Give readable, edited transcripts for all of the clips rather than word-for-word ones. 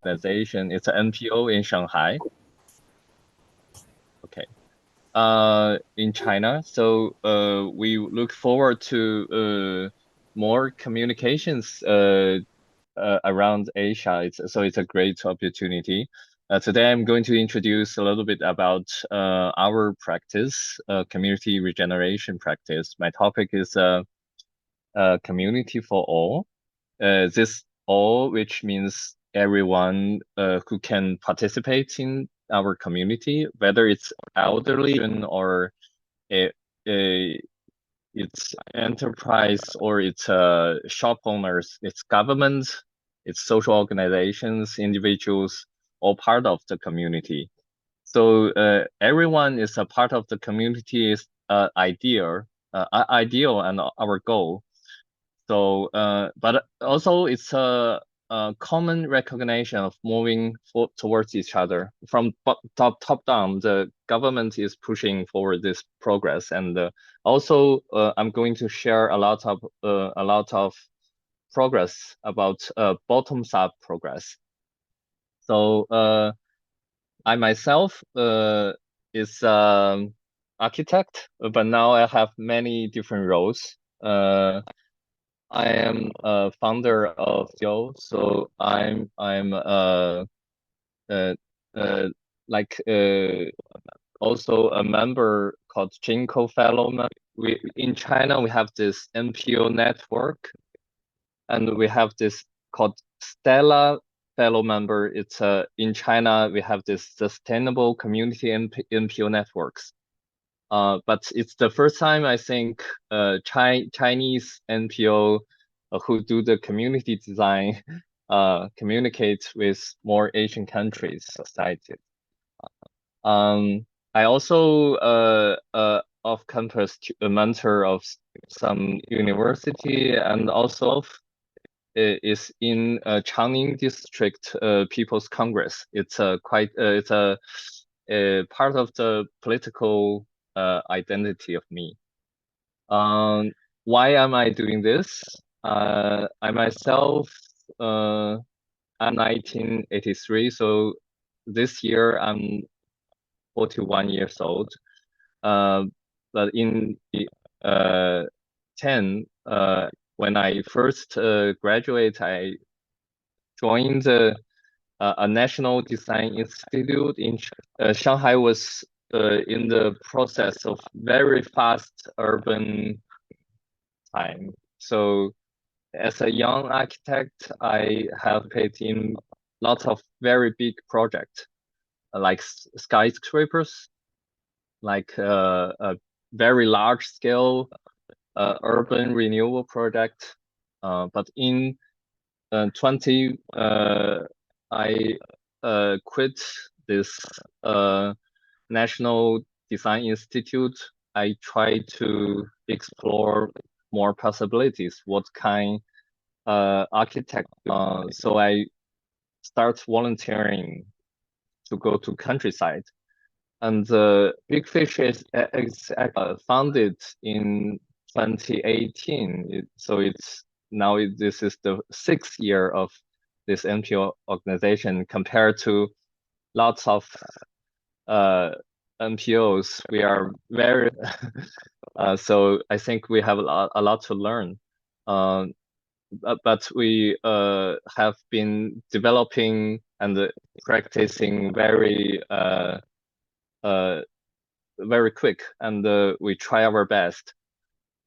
organization. It's an NPO in Shanghai. Okay. In China. So we look forward to more communications around Asia. It's a great opportunity. Today I'm going to introduce a little bit about our practice, community regeneration practice. My topic is community for all. This all, which means everyone who can participate in our community, whether it's elderly or a, it's enterprise or it's shop owners, it's government, it's social organizations, individuals, all part of the community. So everyone is a part of the community is ideal and our goal. So, but also it's a common recognition of moving towards each other from top down. The government is pushing forward this progress, and also I'm going to share a lot of progress about bottoms up progress. So I myself is architect, but now I have many different roles. I am a founder of Yo, so I'm like also a member called Jinko Fellow. We in China we have this NPO network, and we have this called Stella Fellow member. It's in China we have this sustainable community NPO networks. But it's the first time I think Chinese NPO who do the community design communicate with more Asian countries society. I also off-campus mentor of some university, and also is in Changning District People's Congress. It's it's a part of the political identity of me. Why am I doing this? I myself, I'm 1983, so this year I'm 41 years old. But in 10, when I first graduate, I joined a national design institute in Shanghai. Was in the process of very fast urban time. So as a young architect, I have paid in lots of very big projects like skyscrapers, like a very large scale urban renewal project. But in 20, I quit this National Design Institute. I try to explore more possibilities. What kind architect? So I start volunteering to go to countryside. And Big Fish is founded in 2018. So it's now this is the 6th year of this NPO organization compared to lots of NPOs. We are very so I think we have a lot to learn. But we have been developing and practicing very quick, and we try our best.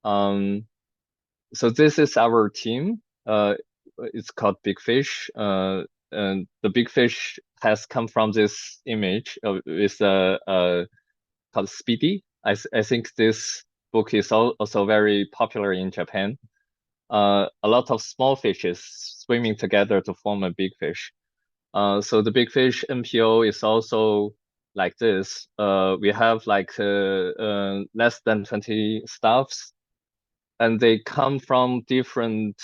So this is our team. It's called Big Fish. And the Big Fish has come from this image with called Speedy. I think this book is also very popular in Japan. A lot of small fishes swimming together to form a big fish. So the Big Fish NPO is also like this. We have like less than 20 staffs, and they come from different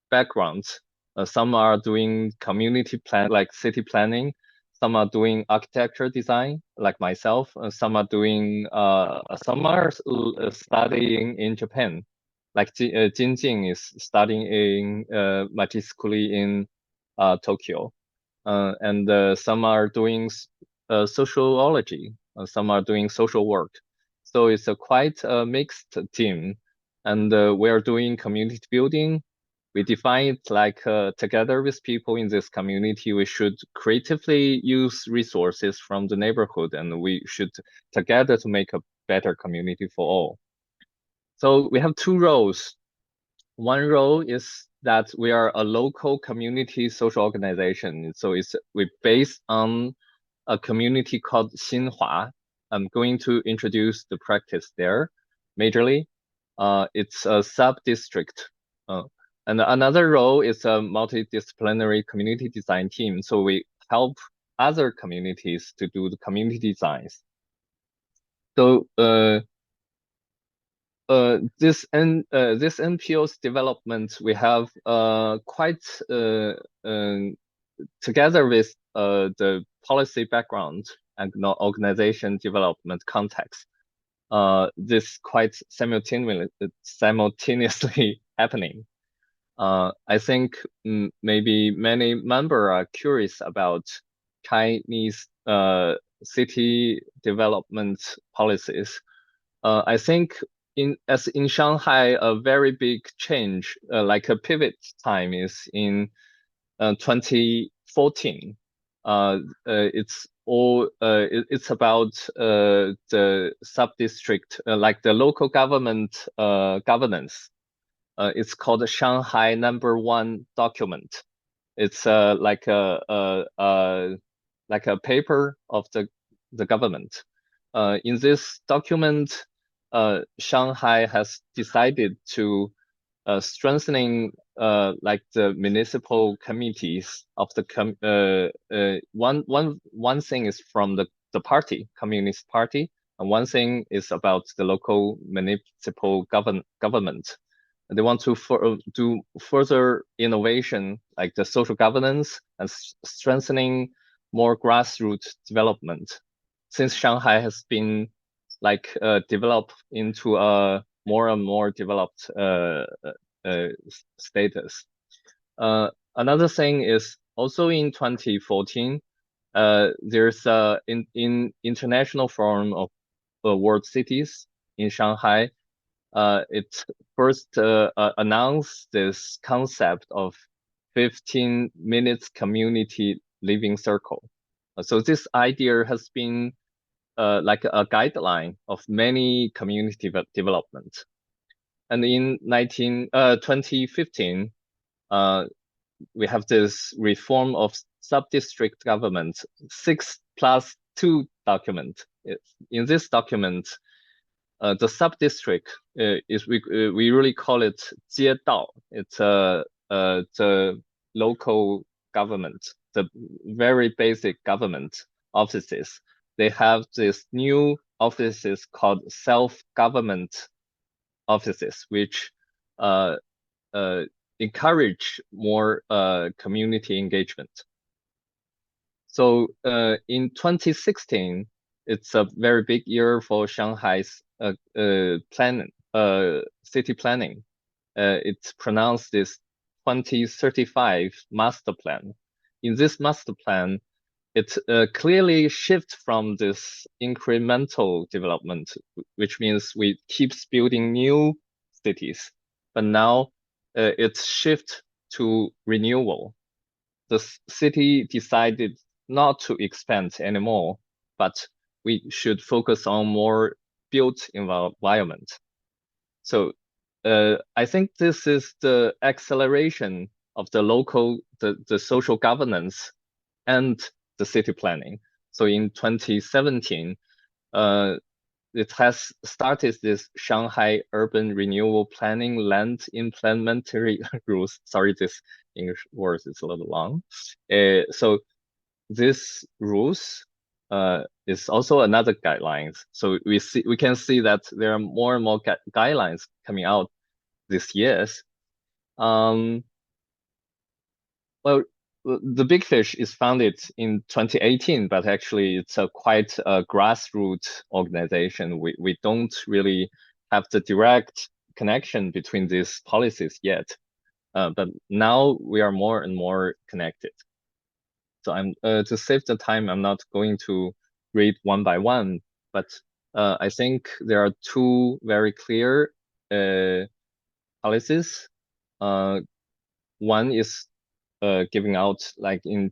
backgrounds. Some are doing community plan, like city planning. Some are doing architecture design, like myself. Some are doing, some are studying in Japan. Like Jinjing is studying in magically in Tokyo. and some are doing sociology, some are doing social work. So it's a quite mixed team, and we are doing community building. We define it like together with people in this community, we should creatively use resources from the neighborhood, and we should together to make a better community for all. So we have two roles. One role is that we are a local community social organization. So we based on a community called Xinhua. I'm going to introduce the practice there majorly. It's a sub-district. Uh, and another role is a multidisciplinary community design team. So we help other communities to do the community designs. So this NPO's development, we have quite together with the policy background and organization development context, this quite simultaneously happening. I think maybe many members are curious about Chinese city development policies. I think in Shanghai, a very big change, like a pivot time, is in 2014. It's about the sub-district, like the local government governance. It's called Shanghai #1 document. It's like a paper of the government. In this document, Shanghai has decided to strengthening like the municipal committees of the one thing is from the party, Communist Party, and one thing is about the local municipal government. They want to do further innovation, like the social governance and strengthening more grassroots development. Since Shanghai has been like developed into a more and more developed status. Another thing is also in 2014, there's in International Forum of World Cities in Shanghai. It first announced this concept of 15 minutes community living circle. So this idea has been like a guideline of many community development. And in 2015, we have this reform of sub-district government, 6+2 document. In this document, the sub-district is we really call it 街道. It's the local government, the very basic government offices. They have this new offices called self-government offices, which encourage more community engagement. So in 2016, it's a very big year for Shanghai's city planning. It's pronounced this 2035 master plan. In this master plan, it clearly shifts from this incremental development, which means we keep building new cities, but now it shifts to renewal. The city decided not to expand anymore, but we should focus on more built environment. So I think this is the acceleration of the local, the social governance and the city planning. So in 2017, it has started this Shanghai Urban Renewal Planning Land Implementary Rules. Sorry, this English word is a little long. So this rules is also another guidelines. So we can see that there are more and more guidelines coming out this years. Well, the Big Fish is founded in 2018, but actually it's a quite a grassroots organization. We don't really have the direct connection between these policies yet, but now we are more and more connected. So I'm to save the time, I'm not going to read one by one, but I think there are two very clear policies. One is giving out like in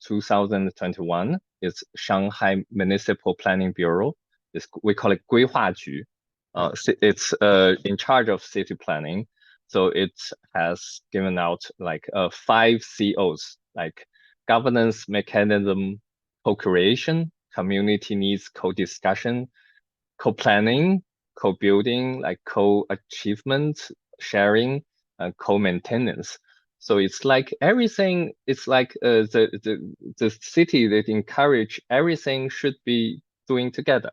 2021. It's Shanghai Municipal Planning Bureau. We call it 规划局. It's in charge of city planning. So it has given out like 5 COs, like governance mechanism co-creation, community needs co-discussion, co-planning, co-building, like co-achievement, sharing, and co-maintenance. So it's like everything. It's like the city that encourage everything should be doing together.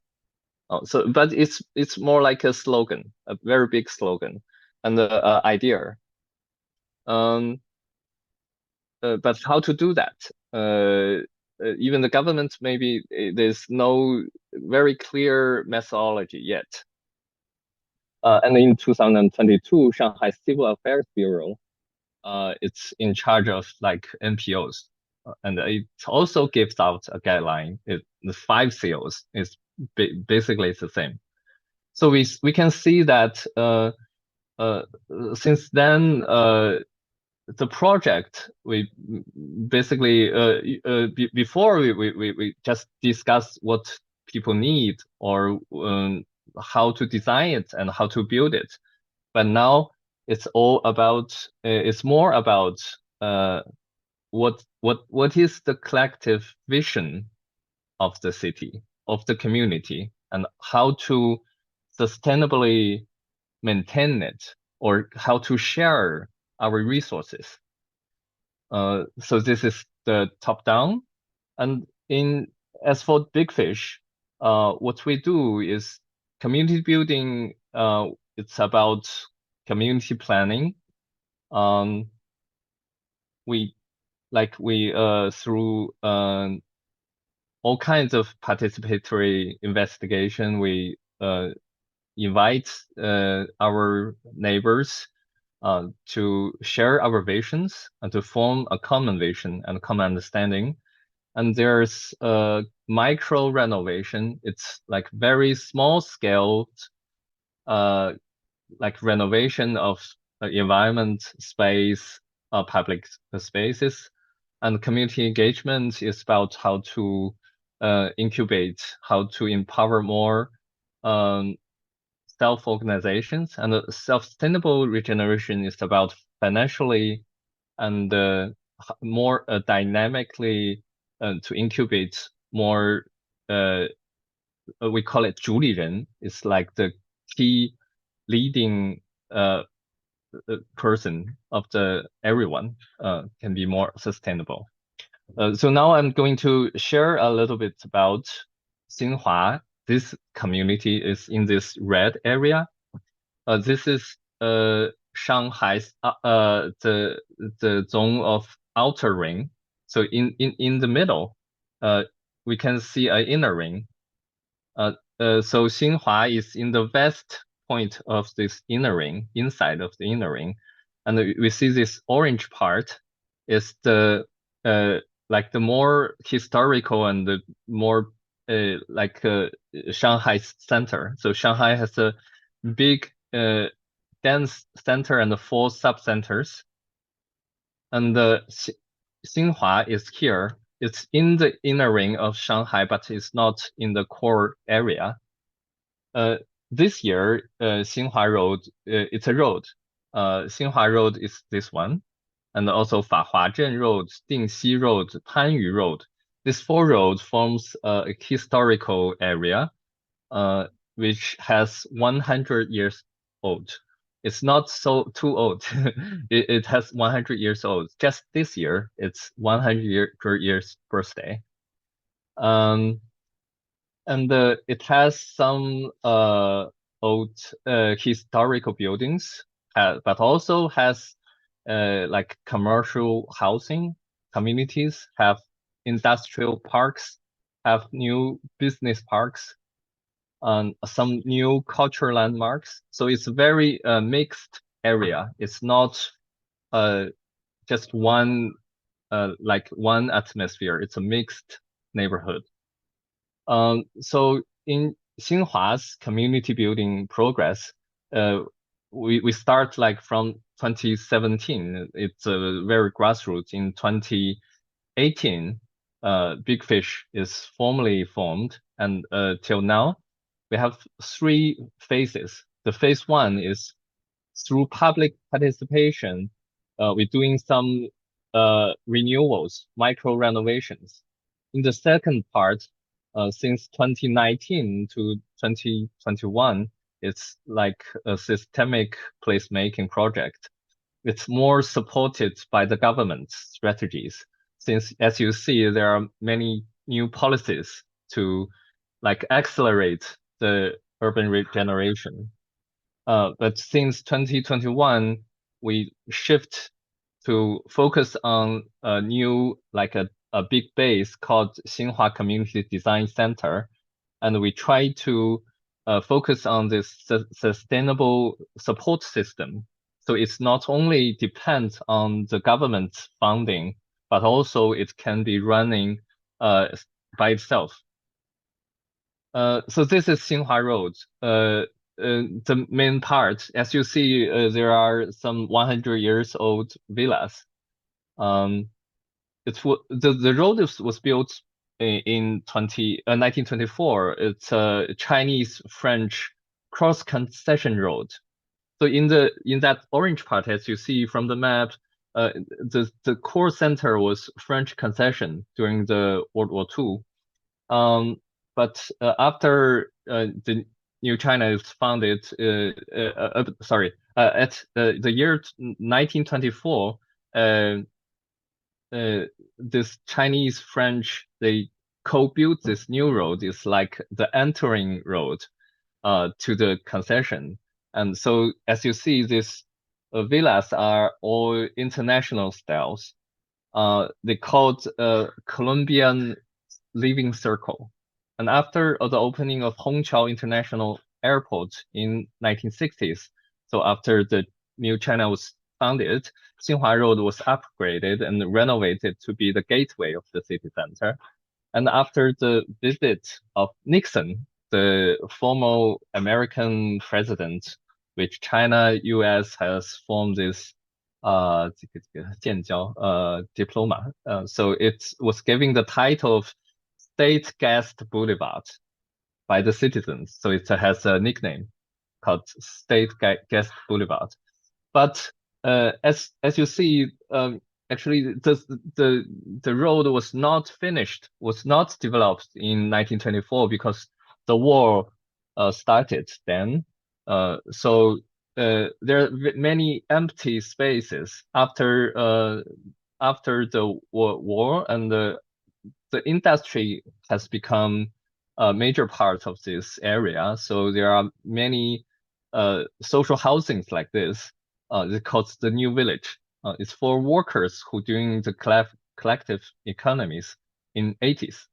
So but it's more like a slogan, a very big slogan, and the idea. Um, but how to do that? Even the government, maybe there's no very clear methodology yet. And in 2022, Shanghai Civil Affairs Bureau, it's in charge of like NPOs, and it also gives out a guideline. The 5 COs is basically it's the same. So we can see that uh, since then the project we basically before we just discuss what people need or how to design it and how to build it, but now it's all about it's more about what is the collective vision of the city, of the community, and how to sustainably maintain it or how to share our resources. So this is the top down. And as for Big Fish, what we do is community building. It's about community planning. We through all kinds of participatory investigation, we invite our neighbors to share our visions and to form a common vision and common understanding. And there's a micro renovation. It's like very small scale, like renovation of environment, space, public spaces. And community engagement is about how to incubate, how to empower more self-organizations. And self-sustainable regeneration is about financially and more dynamically to incubate more, we call it 主理人. It's like the key leading person of everyone can be more sustainable. So now I'm going to share a little bit about Xinhua. This community is in this red area. This is Shanghai's the zone of outer ring. So in the middle, we can see an inner ring. So Xinhua is in the west point of this inner ring, inside of the inner ring, and we see this orange part is the like the more historical and the more like Shanghai center. So Shanghai has a big dense center and 4 sub-centers, and the Xinhua is here. It's in the inner ring of Shanghai, but it's not in the core area. This year, Xinhua Road, it's a road. Xinhua Road is this one, and also Fahuazhen Road, Dingxi Road, Panyu Road. This 4 roads forms a historical area, which has 100 years old. It's not so too old. It has 100 years old. Just this year, it's 100 years birthday. And it has some old historical buildings, but also has like commercial housing communities, have industrial parks, have new business parks, some new cultural landmarks. So it's a very mixed area. It's not just one like one atmosphere. It's a mixed neighborhood. So in Xinhua's community building progress, we start like from 2017. It's a very grassroots. In 2018, Big Fish is formally formed, and till now, we have three phases. The phase one is through public participation, we're doing some renewals, micro renovations. In the second part, since 2019 to 2021, it's like a systemic placemaking project. It's more supported by the government strategies, since as you see, there are many new policies to like accelerate the urban regeneration. But since 2021, we shift to focus on a new, like a big base called Xinhua Community Design Center. And we try to focus on this sustainable support system. So it's not only depends on the government funding, but also it can be running by itself. So this is Xinhua Road. The main part, as you see, there are some 100 years old villas. The road was built in 1924. It's a Chinese-French cross-concession road. So in that orange part, as you see from the map, the core center was French concession during the World War II. But after the New China is founded, at the year 1924, this Chinese-French, they co-built this new road. It's like the entering road to the concession. And so as you see, these villas are all international styles. They called Colombian Living Circle. And after the opening of Hongqiao International Airport in 1960s, so after the new China was founded, Xinhua Road was upgraded and renovated to be the gateway of the city center. And after the visit of Nixon, the former American president, which China, US has formed this diploma. So it was giving the title of State Guest Boulevard by the citizens. So it has a nickname called State Guest Boulevard. But as you see, actually the road was not finished, was not developed in 1924 because the war started then. So there are many empty spaces after the war, and the industry has become a major part of this area. So there are many social housings like this. It's called the New Village. It's for workers who doing the collective economies in 80s.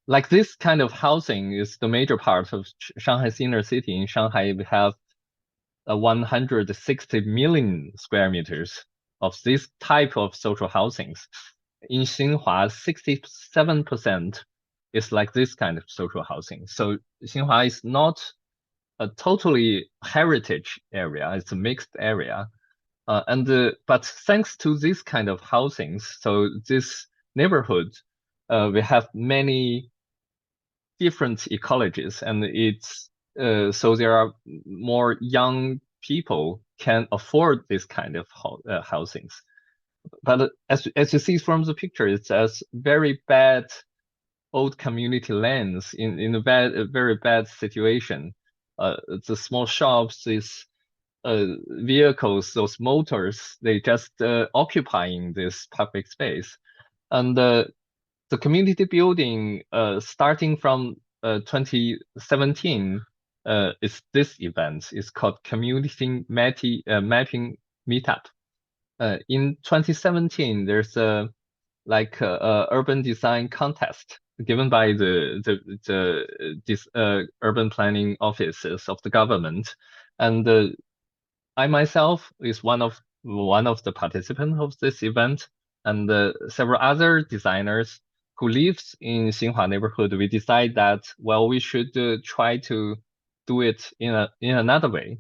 Like this kind of housing is the major part of Shanghai's inner city. In Shanghai, we have 160 million square meters of this type of social housings. In Xinhua, 67% is like this kind of social housing. So Xinhua is not a totally heritage area. It's a mixed area. But thanks to this kind of housings, so this neighborhood, we have many different ecologies, and it's so there are more young people can afford this kind of housings. But as you see from the picture, it's as very bad old community lands in a very bad situation. The small shops, these vehicles, those motors, they just occupying this public space. And the community building starting from 2017 is this event. It's called Community Mapping Meetup. In 2017, there's a urban design contest given by this urban planning offices of the government, and I myself is one of one of the participants of this event, and several other designers who lives in Xinhua neighborhood, we decide that, well, we should try to do it in another way.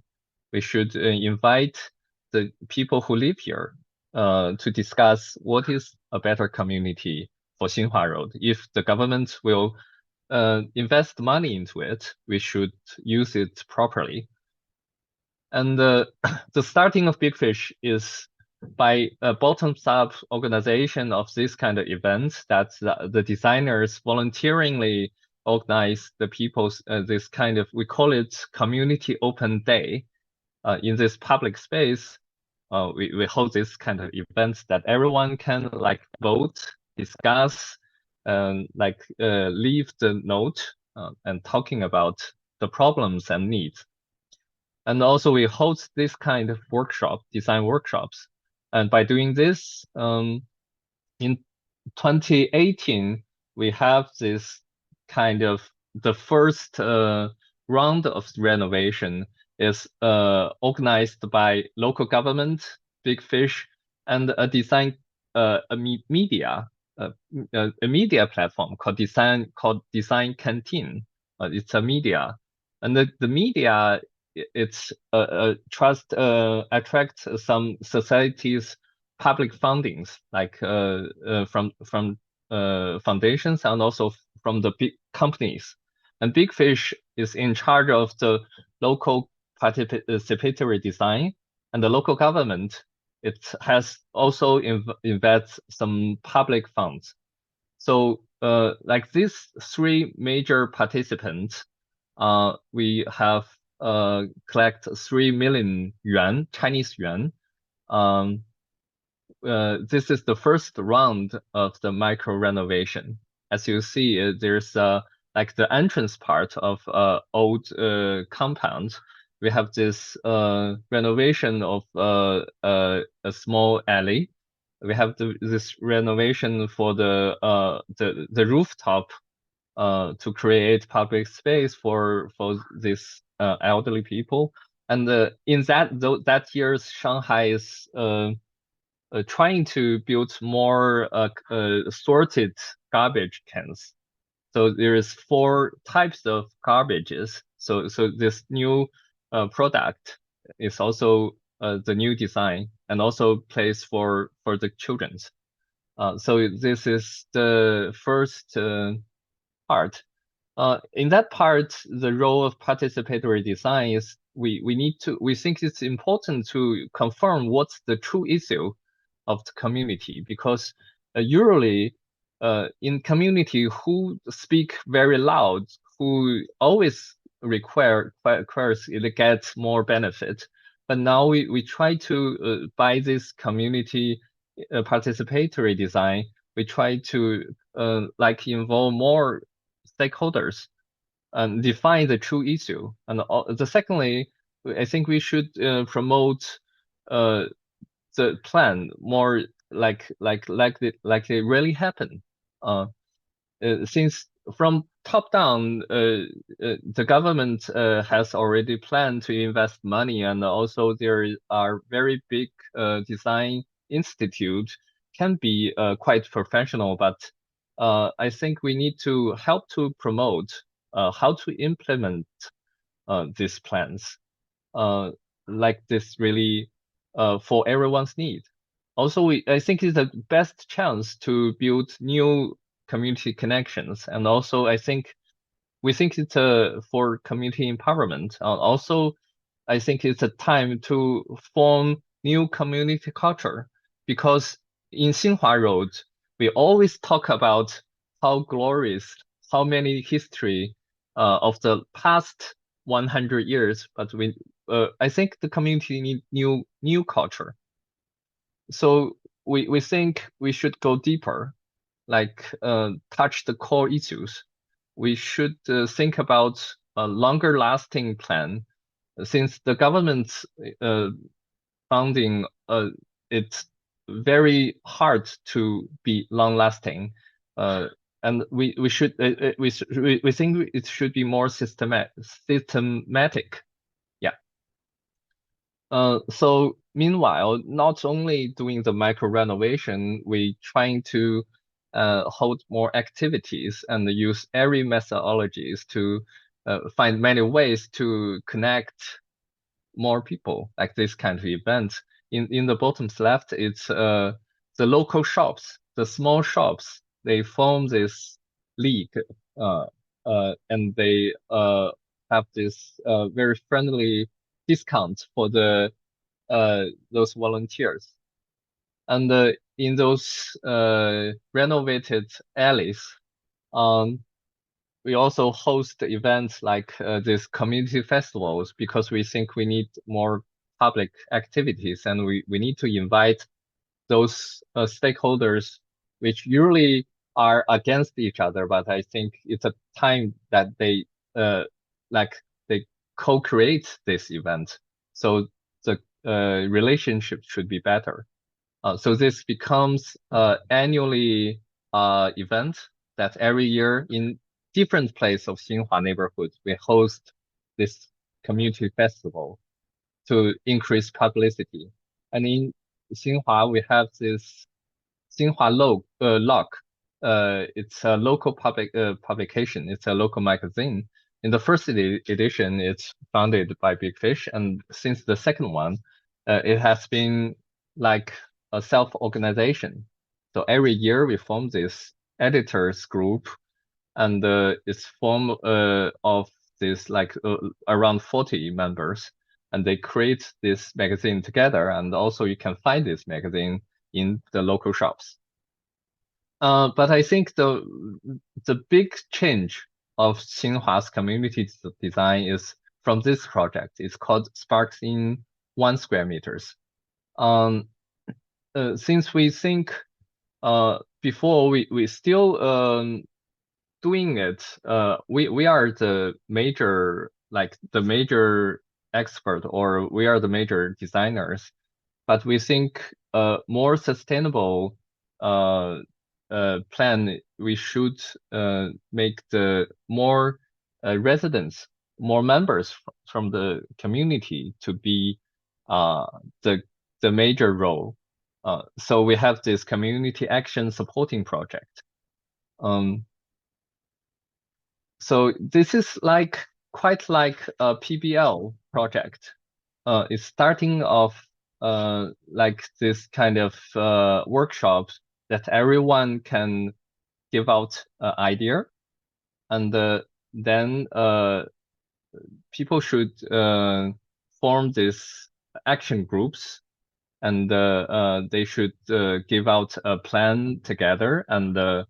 We should invite the people who live here to discuss what is a better community for Xinhua Road. If the government will invest money into it, we should use it properly. And the starting of Big Fish is by a bottoms-up organization of this kind of events that the designers voluntarily organize the people's this kind of, we call it community open day. In this public space, we hold this kind of events that everyone can like vote, discuss, and like leave the note and talking about the problems and needs. And also we host this kind of workshop, design workshops. And by doing this, in 2018, we have this kind of the first round of renovation is organized by local government, Big Fish, and a design media a media platform called Design Canteen. It's a media, and the media it's trust attracts some societies public fundings like from foundations and also from the big companies. And Big Fish is in charge of the local participatory design, and the local government it has also invests some public funds. So like these three major participants, we have collect 3 million yuan, Chinese yuan. This is the first round of the micro renovation. As you see, there's like the entrance part of old compound. We have this renovation of a small alley. We have this renovation for the rooftop to create public space for these elderly people. And in that year's Shanghai is trying to build more sorted garbage cans. So there is 4 types of garbages. So this new product is also the new design and also place for the children's. So this is the first part. In that part, the role of participatory design is we think it's important to confirm what's the true issue of the community, because usually in community who speak very loud, who always requires to get more benefit. But now we try to by this community participatory design, we try to like involve more stakeholders and define the true issue. And the secondly, I think we should promote the plan more like it really happened. Since from top down, the government has already planned to invest money, and also there are very big design institute can be quite professional, but I think we need to help to promote how to implement these plans like this really for everyone's need. Also, I think it's the best chance to build new community connections, and also we think it's for community empowerment. Also, I think it's a time to form new community culture, because in Xinhua Road, we always talk about how glorious, how many history of the past 100 years, but I think the community need new culture. So we think we should go deeper, like touch the core issues. We should think about a longer lasting plan, since the government's funding it's very hard to be long lasting. And we think it should be more systematic. Yeah. So meanwhile, not only doing the micro renovation, we trying to hold more activities and use every methodologies to find many ways to connect more people, like this kind of event. In the bottom left, it's the local shops, the small shops. They form this league, uh, and they have this very friendly discount for the those volunteers. And in those renovated alleys, um, we also host events like these community festivals because we think we need more public activities, and we need to invite those stakeholders which usually are against each other, but I think it's a time that they like they co-create this event. So the relationship should be better. So this becomes annually event that every year in different place of Xinhua neighborhood, we host this community festival to increase publicity. And in Xinhua, we have this Xinhua Log. It's a local publication. It's a local magazine. In the first edition, it's founded by Big Fish, and since the second one, it has been like a self-organization. So every year we form this editors group, and it's formed of this like around 40 members, and they create this magazine together. And also you can find this magazine in the local shops. But I think the big change of Xinhua's community design is from this project. It's called Sparks in 1 square meters. Since we think before we still doing it, we are the major expert, or we are the major designers, but we think more sustainable plan, we should make the more residents, more members from the community to be the major role. So we have this community action supporting project. So this is like quite like a PBL project. It's starting off like this kind of workshops that everyone can give out an idea, and then people should form these action groups, and they should give out a plan together, and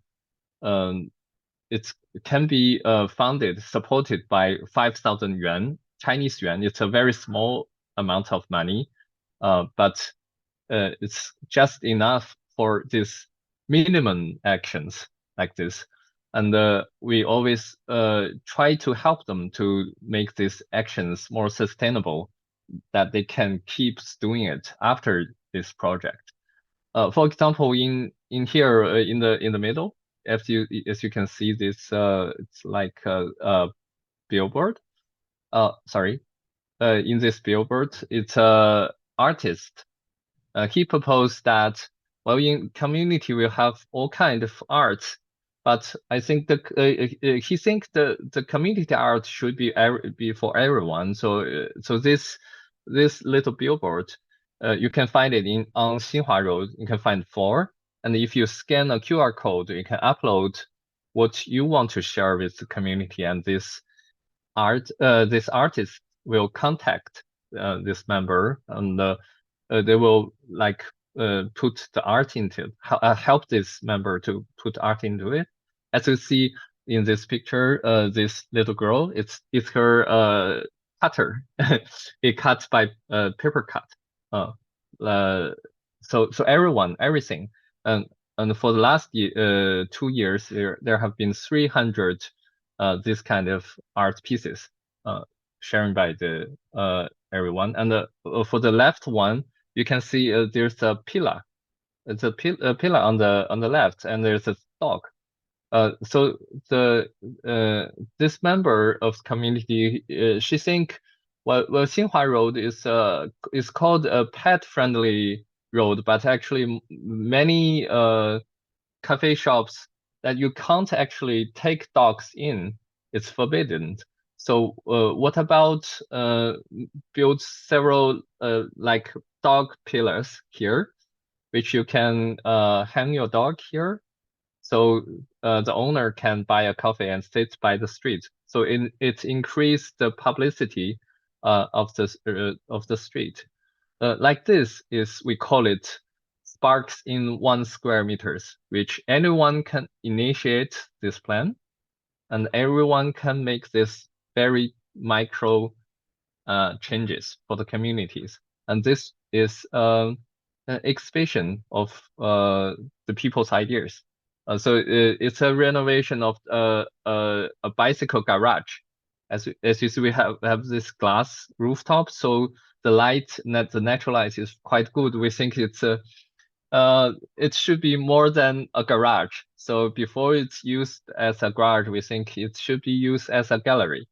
it can be funded, supported by 5,000 yuan, Chinese yuan. It's a very small amount of money, but it's just enough for these minimum actions like this. And we always try to help them to make these actions more sustainable, that they can keep doing it after this project. For example, in here in the middle, as you can see, this it's like a billboard. Sorry, in this billboard, it's a artist. He proposed that, well, in community we have all kind of arts, but I think he thinks the community art should be for everyone. So this little billboard, you can find it on Xinhua Road. You can find 4, and if you scan a QR code, you can upload what you want to share with the community, and this artist will contact this member, and they will like put the art into help this member to put art into it. As you see in this picture, this little girl, it's her cutter. It cuts by paper cut. So everything, and for the last 2 years, there have been 300 this kind of art pieces shared by the everyone. And for the left one, you can see there's a pillar. It's a pillar on the left, and there's a dog. So this member of community, she think, well, Xinhua Road is called a pet-friendly road, but actually many cafe shops that you can't actually take dogs in. It's forbidden. So what about build several like dog pillars here, which you can hang your dog here, so the owner can buy a coffee and sit by the street. So it increased the publicity of the street. Like this is we call it sparks in 1 square meters, which anyone can initiate this plan, and everyone can make this very micro changes for the communities. And this is an expression of the people's ideas. So it's a renovation of a bicycle garage. As you see, we have this glass rooftop, so the the natural light is quite good. We think it should be more than a garage. So before it's used as a garage, we think it should be used as a gallery.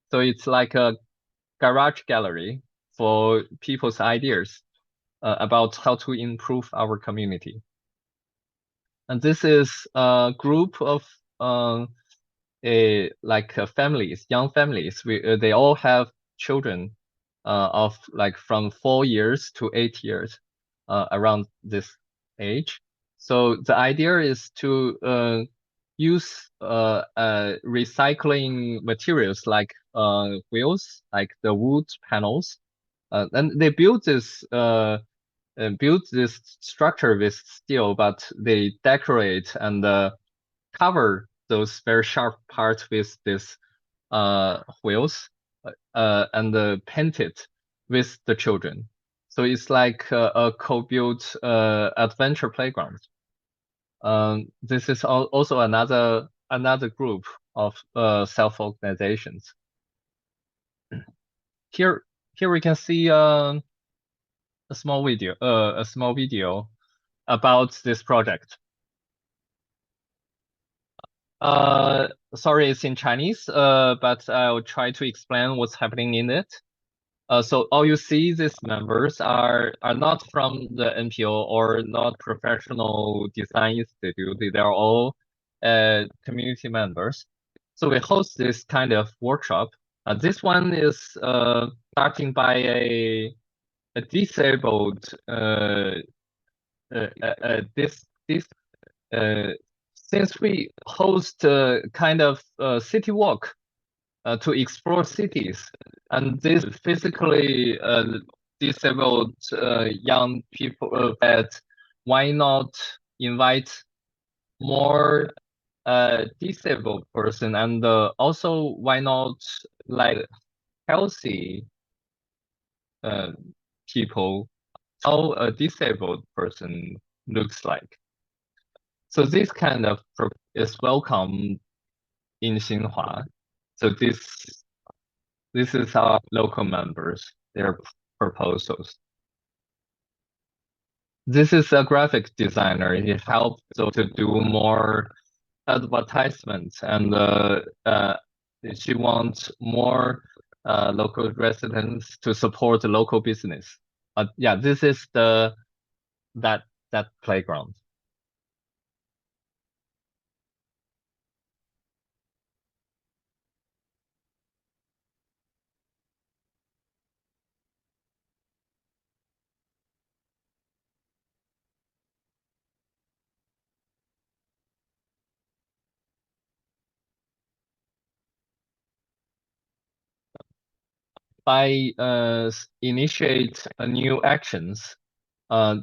So it's like a garage gallery for people's ideas about how to improve our community. And this is a group of families, young families. They all have children of like from 4 years to 8 years, around this age. So the idea is to use recycling materials like wheels, like the wood panels, and they build this structure with steel, but they decorate and cover those very sharp parts with this wheels and paint it with the children. So it's like a co-built adventure playground. This is also another group of self-organizations. Here here we can see a small video about this project. Sorry, it's in Chinese, but I'll try to explain what's happening in it. So all you see, these members are not from the NPO or not professional design institute. They are all community members. So we host this kind of workshop. This one is starting by a disabled this since we host kind of city walk to explore cities, and this physically disabled young people that why not invite more disabled person, and also why not like healthy uh, people how a disabled person looks like. So this kind of is welcome in Xinhua. So this is our local members, their proposals. This is a graphic designer. He helped to do more advertisements, and she wants more local residents to support the local business. Yeah, this is that playground. By initiate new actions,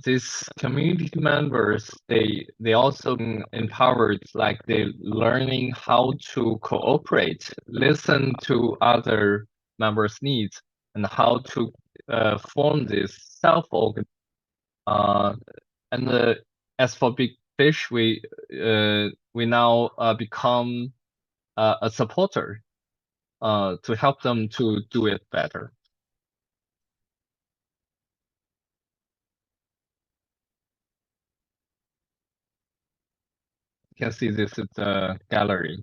these community members they also empowered, like they learning how to cooperate, listen to other members' needs, and how to form this self-organ. Uh, and as for big fish, we now become a supporter to help them to do it better. You can see this is the gallery.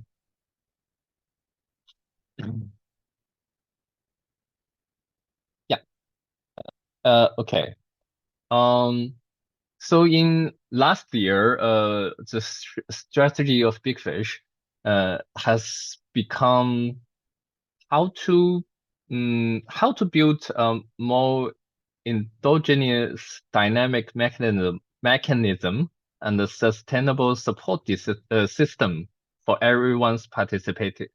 Okay. Um, so in last year, the strategy of Big Fish, has become how to, how to build more endogenous dynamic mechanism and a sustainable support system for everyone's participating.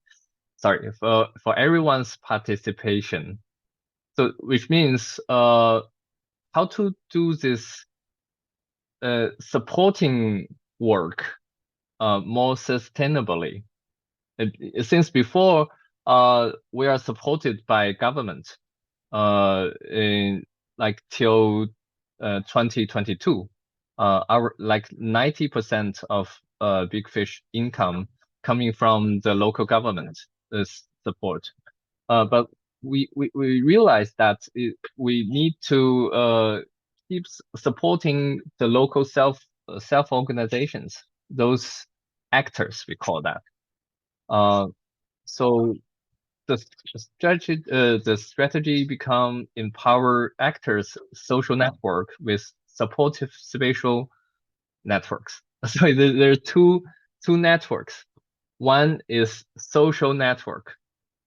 Sorry, for everyone's participation. So which means how to do this supporting work more sustainably. Since before we are supported by government in like till 2022, our like 90% of Big Fish income coming from the local government support. But we realized that we need to keep supporting the local self organizations, those actors we call that. Uh, so the strategy become empower actors social network with supportive spatial networks. So there are two networks. One is social network.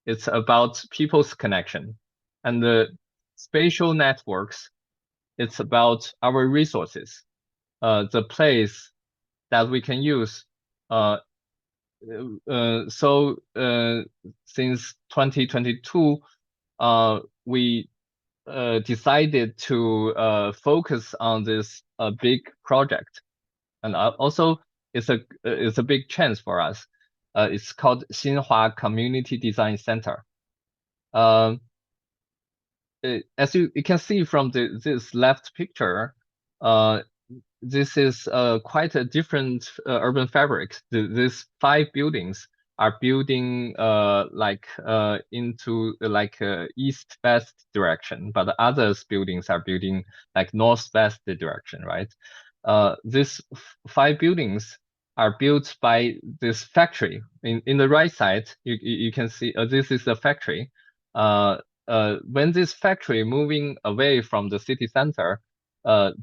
It's about people's connection. And the spatial networks, it's about our resources, the place that we can use. Uh, so since 2022, we decided to focus on this big project, and also it's a big chance for us. It's called Shanghai Community Design Center. Um, as you can see from this left picture, uh, this is quite a different urban fabric. These five buildings are building like into like east-west direction, but the others buildings are building like north-west direction, right? These five buildings are built by this factory. In the right side, you can see this is a factory. When this factory moving away from the city center,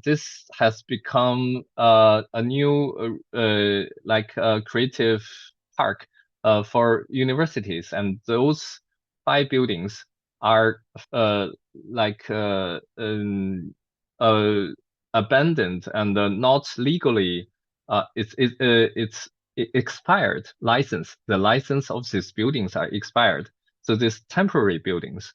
this has become a new like creative park for universities, and those five buildings are like uh, abandoned and not legally. It's expired license. The license of these buildings are expired. So these temporary buildings.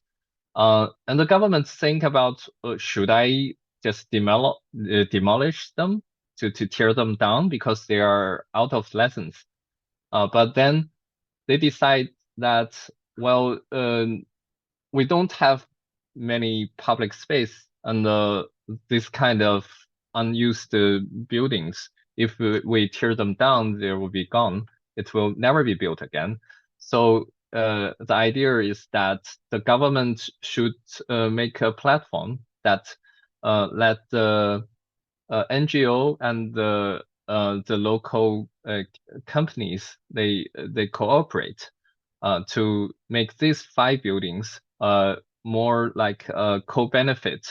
And the government think about should I just demolish them to tear them down because they are out of license. But then they decide that, well, we don't have many public space and this kind of unused buildings. If we tear them down, they will be gone. It will never be built again. So the idea is that the government should make a platform that let the NGO and the local companies they cooperate to make these five buildings more like a co-benefit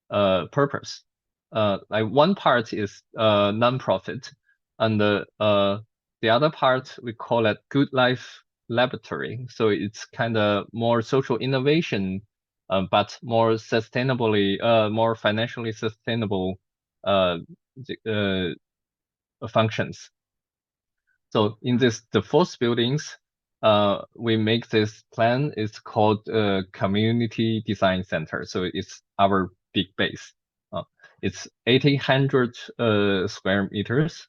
purpose. Like one part is non-profit, and the other part we call it Good Life Laboratory. So it's kind of more social innovation, but more sustainably, more financially sustainable uh, uh, functions. So in the fourth buildings, we make this plan. It's called Community Design Center. So it's our big base. It's 1,800 square meters.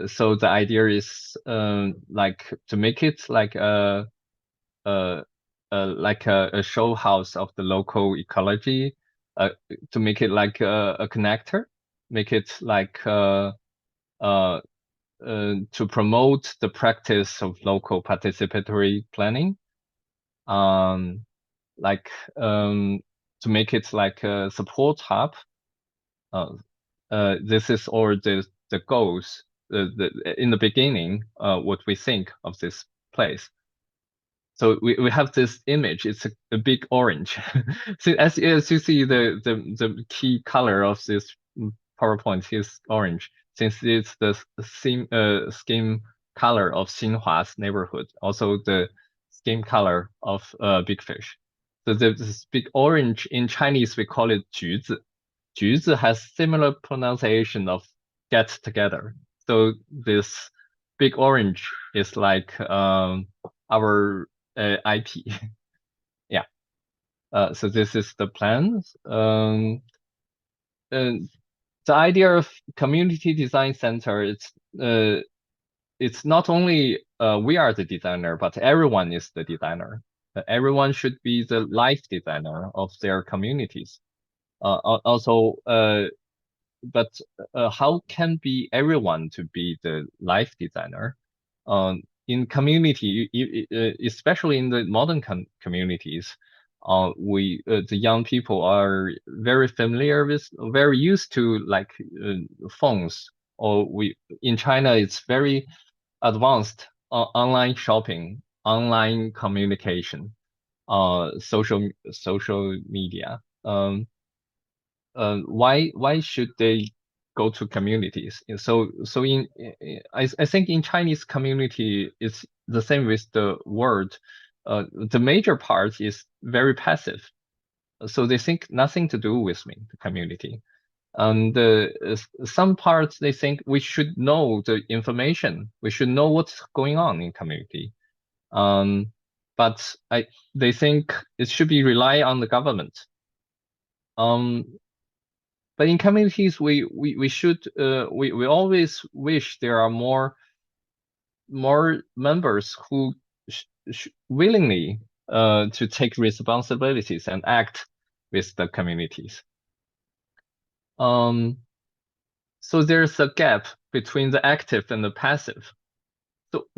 So the idea is like to make it a, like a show house of the local ecology, to make it like a connector, make it like uh, to promote the practice of local participatory planning, um, like to make it like a support hub. This is all the goals in the beginning, what we think of this place. So we have this image. It's a big orange. So as you see, the key color of this PowerPoint is orange, since it's the scheme color of Xinhua's neighborhood, also the scheme color of Big Fish. So this big orange in Chinese we call it 橘子. 橘子 has similar pronunciation of get together. So this big orange is like our IP. Yeah. So this is the plan. The idea of community design center, it's not only we are the designer, but everyone is the designer. Everyone should be the life designer of their communities. Also, but how can be everyone to be the life designer? In community, especially in the modern communities, the young people are very familiar with, very used to like phones, or in China it's very advanced online shopping, online communication, social media. Why should they go to communities? So I think in Chinese community it's the same with the word. The major part is very passive. So they think nothing to do with me, the community. And some parts they think we should know the information. We should know what's going on in community. But they think it should be rely on the government. But in communities, we should we always wish there are more members who willingly to take responsibilities and act with the communities. So there's a gap between the active and the passive.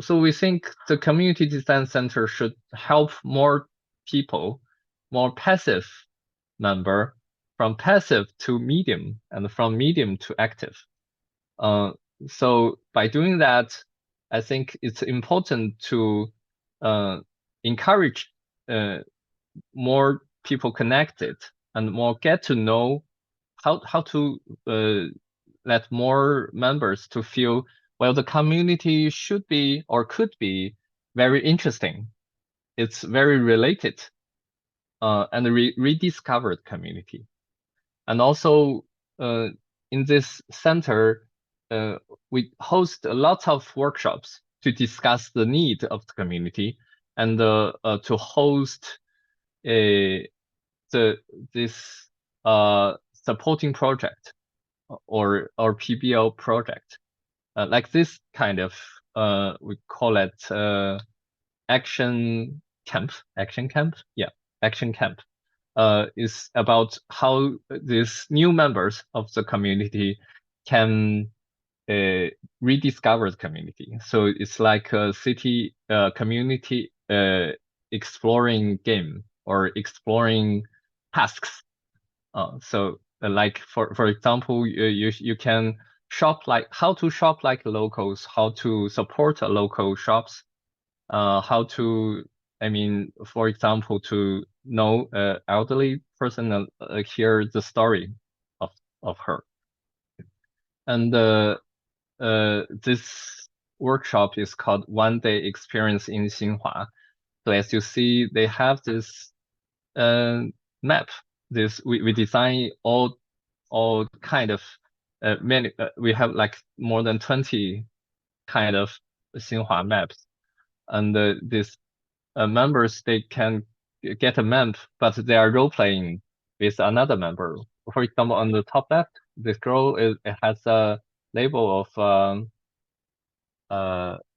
So we think the community design center should help more people, more passive member, from passive to medium and from medium to active. So by doing that, I think it's important to encourage more people connected and more get to know how to let more members to feel, well, the community should be or could be very interesting. It's very related and rediscovered community. And also in this center, we host a lot of workshops to discuss the need of the community and to host this supporting project or PBL project. Like this kind of, we call it action camp, yeah, action camp. Is about how these new members of the community can rediscover the community. So it's like a city community exploring game or exploring tasks. So like for example, you can shop like how to shop like locals, how to support local shops, how to, I mean, for example, to know elderly person, hear the story of her. And this workshop is called One Day Experience in Xinhua. So as you see, they have this map. This we design all kind of many. We have like more than 20 kind of Xinhua maps, and this members they can get a map, but they are role playing with another member. For example, on the top left, this girl it has a label of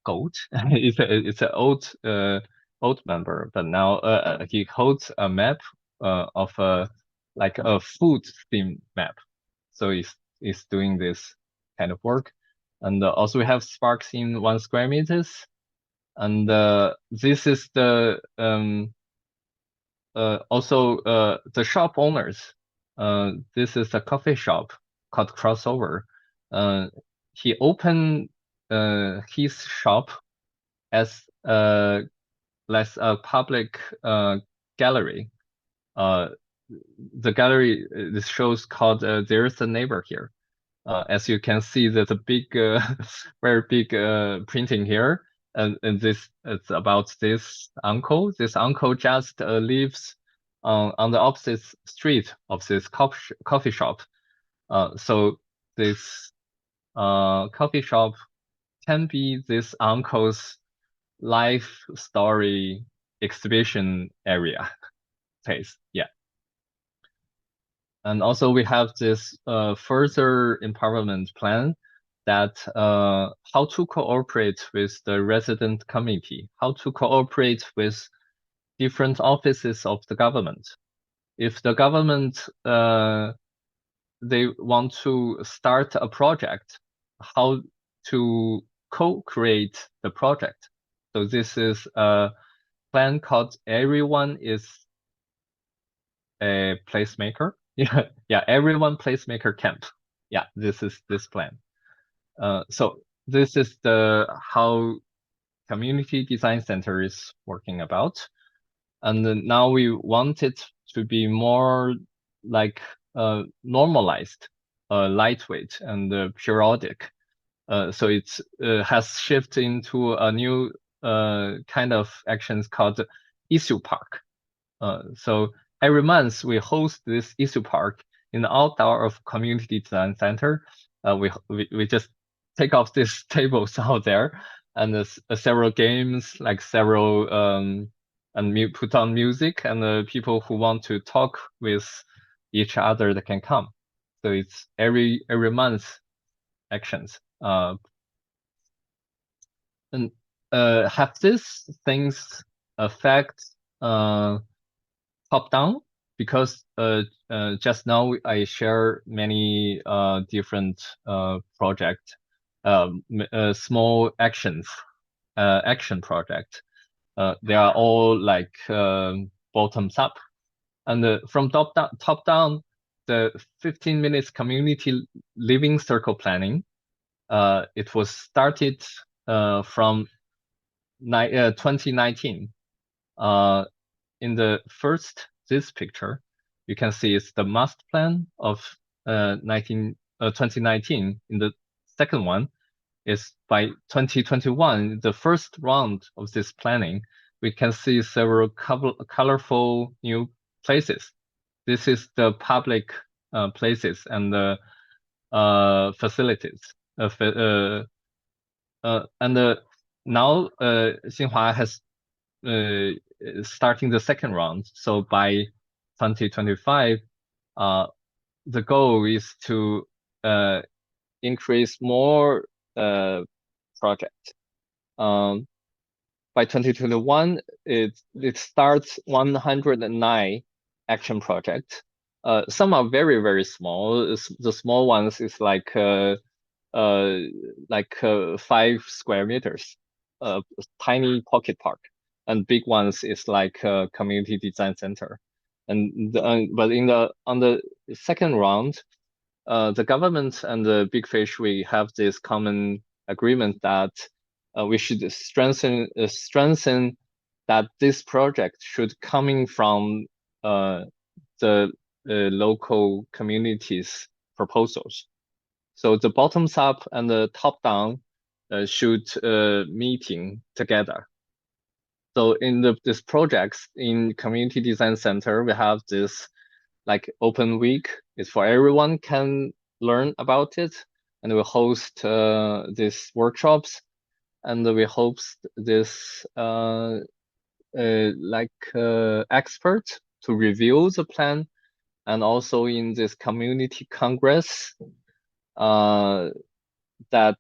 goat. It's an old member, but now he holds a map of like a food theme map. So he's doing this kind of work. And also we have sparks in 1 square meters. And this is the also the shop owners. This is a coffee shop called Crossover. He opened his shop as less a public gallery. The gallery, this show's called There's a Neighbor Here. As you can see, there's a big, very big printing here, and this it's about this uncle. This uncle just lives on the opposite street of this coffee shop. So this coffee shop can be this uncle's life story exhibition area place. Yeah. And also we have this further empowerment plan that how to cooperate with the resident community, how to cooperate with different offices of the government. If the government they want to start a project, how to co-create the project. So this is a plan called Everyone is a Placemaker. Yeah, Everyone Placemaker Camp. Yeah, this is this plan. So this is the how Community Design Center is working about. And then now we want it to be more like normalized, lightweight, and periodic. So it has shifted into a new kind of actions called issue park. So every month we host this issue park in the outdoor of Community Design Center. We just take off these tables out there, and several games, like several and put on music, and people who want to talk with each other that can come. So it's every month actions. And have these things affect top down? Because just now I share many different project, small actions, action project. They are all like bottoms up, and from top down, the 15 minutes community living circle planning. It was started from 2019. In the this picture, you can see it's the master plan of 2019. In the second one is by 2021, the first round of this planning, we can see several colorful new places. This is the public places and the facilities. Now Xinhua has starting the second round. So by 2025, the goal is to increase more project. By 2021, it starts 109 action projects. Some are very, very small. The small ones is like 5 square meters, tiny pocket park, and big ones is like a community design center. But on the second round, the government and the big fish, we have this common agreement that we should strengthen that this project should coming from the local communities proposals. So the bottoms up and the top down should meeting together. So in this projects in Community Design Center, we have this like open week. It's for everyone can learn about it, and we host these workshops, and we host this expert to review the plan, and also in this community congress, that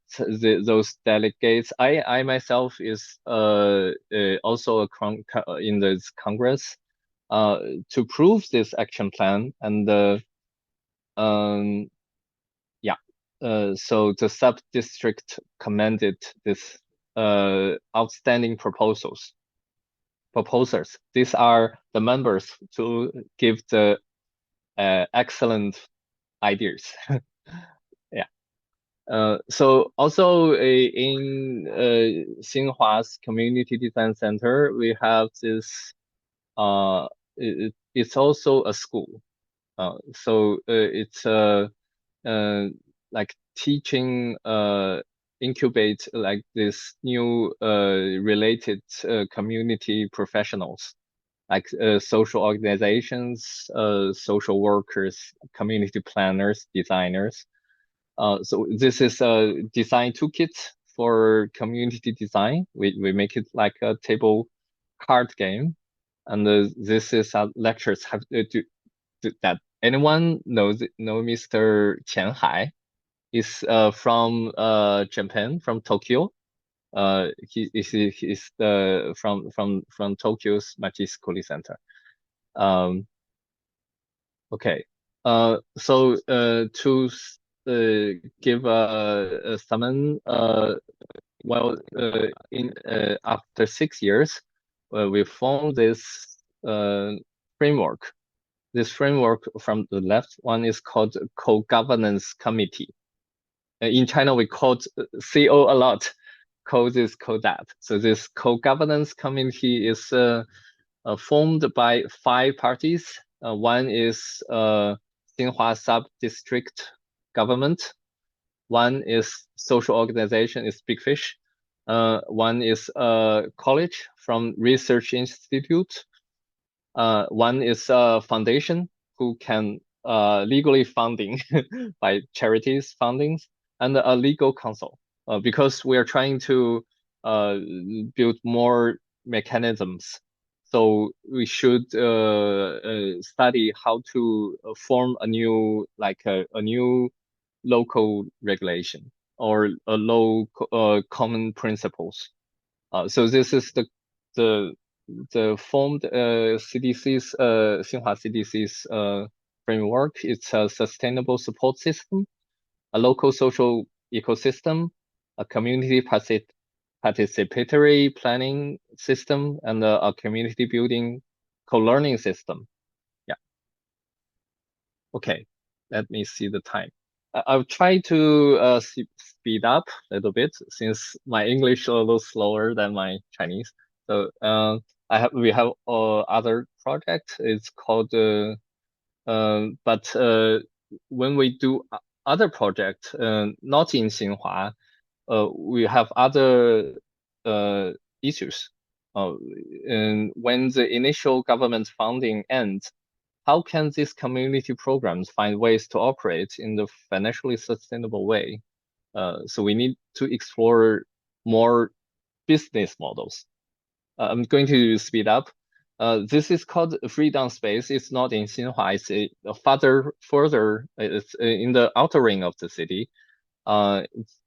those delegates, I myself is also in this congress to prove this action plan, and so the sub-district commended this outstanding proposers. These are the members to give the excellent ideas. Yeah. So also in Xinhua's Community Design Center, we have this. It's also a school. So it's like teaching incubate like this new related community professionals like social organizations, social workers, community planners, designers. So this is a design toolkit for community design. We make it like a table card game, and this is lectures have that anyone know Mr. Qianhai is from Japan, from Tokyo. He's the from Tokyo's Machiskuri Center. Okay. So to give a summon, well, in after 6 years, we formed this framework. This framework from the left one is called Co-Governance Committee. In China, we call it CO a lot. Co this, co that. So this co-governance committee is formed by 5 parties. One is Xinhua sub-district government. One is social organization, is Big Fish. One is college from research institute. One is a foundation who can legally funding by charities fundings, and a legal counsel because we are trying to build more mechanisms. So we should study how to form a new like a new local regulation or a low common principles. So this is the the formed CDC's Xinhua CDC's framework. It's a sustainable support system, a local social ecosystem, a community participatory planning system, and a community building co-learning system. Yeah. Okay. Let me see the time. I'll try to speed up a little bit since my English is a little slower than my Chinese. So we have other project. It's called but when we do other project, not in Xinhua, we have other issues. And when the initial government funding ends, how can these community programs find ways to operate in the financially sustainable way? So we need to explore more business models. I'm going to speed up. This is called freedom space. It's not in Xinhua. It's further. It's in the outer ring of the city.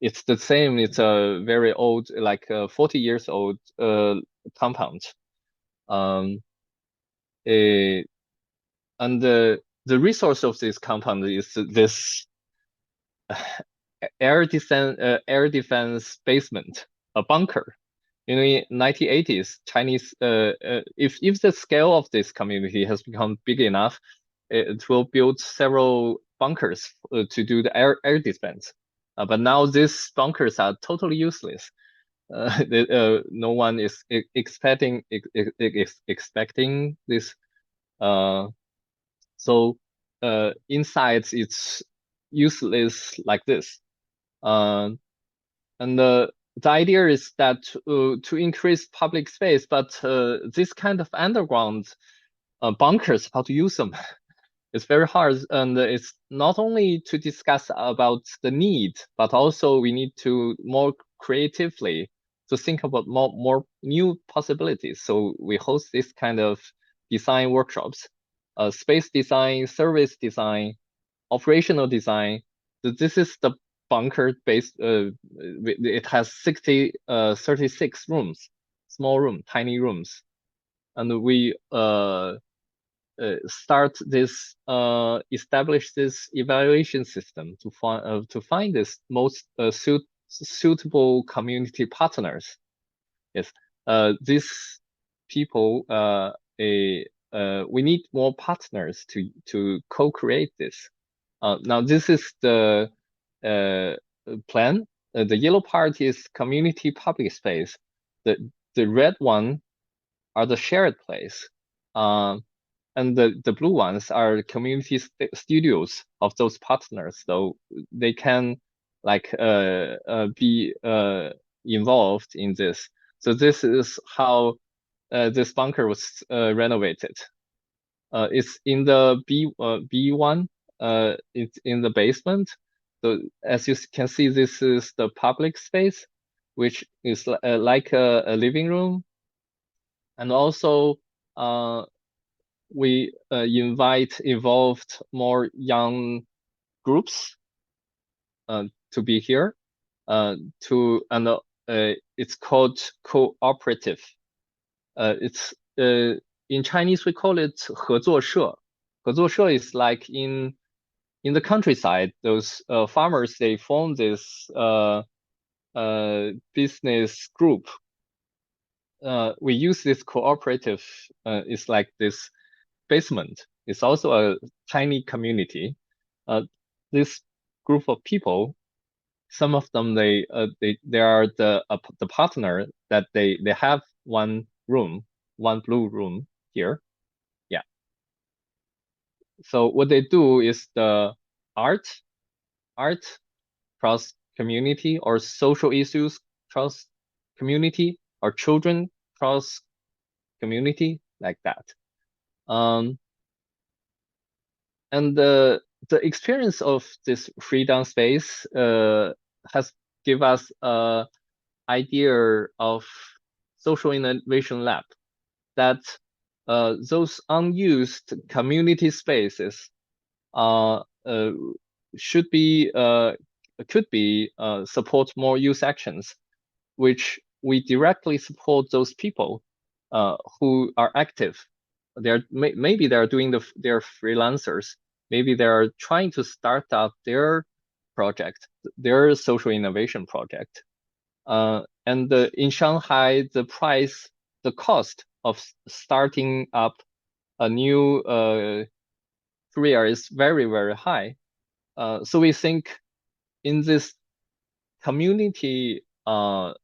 It's the same. It's a very old, like 40 years old compound. Eh, and the resource of this compound is this air defense basement, a bunker. In the 1980s, Chinese, if the scale of this community has become big enough, it will build several bunkers to do the air defense. But now these bunkers are totally useless. No one is expecting this. So inside it's useless like this. And the idea is that to increase public space, but this kind of underground bunkers, how to use them, it's very hard. And it's not only to discuss about the need, but also we need to more creatively to think about more new possibilities. So we host this kind of design workshops, space design, service design, operational design. This is the bunker based, it has 36 rooms, small room, tiny rooms. And we establish this evaluation system to find this most suitable community partners. Yes, these people, we need more partners to co-create this. Now this is the plan. The yellow part is community public space. The red one are the shared place. And the blue ones are community studios of those partners, so they can like be involved in this. So this is how this bunker was renovated. It's in the B1. It's in the basement. So as you can see, this is the public space, which is like a living room, and also we involved more young groups to be here. It's called cooperative. It's in Chinese we call it 合作社. 合作社 is like in the countryside. Those farmers, they form this business group. We use this cooperative. It's like this basement. It's also a tiny community. This group of people, some of them they are the partner that they have one room, one blue room here. Yeah. So what they do is the art cross community, or social issues cross community, or children cross community, like that. And the experience of this freedom space has give us a idea of social innovation lab, that those unused community spaces should be could be support more youth actions, which we directly support those people who are active. Maybe they're doing they're freelancers. Maybe they're trying to start up their project, their social innovation project. And in Shanghai, the cost of starting up a new career is very, very high. So we think in this community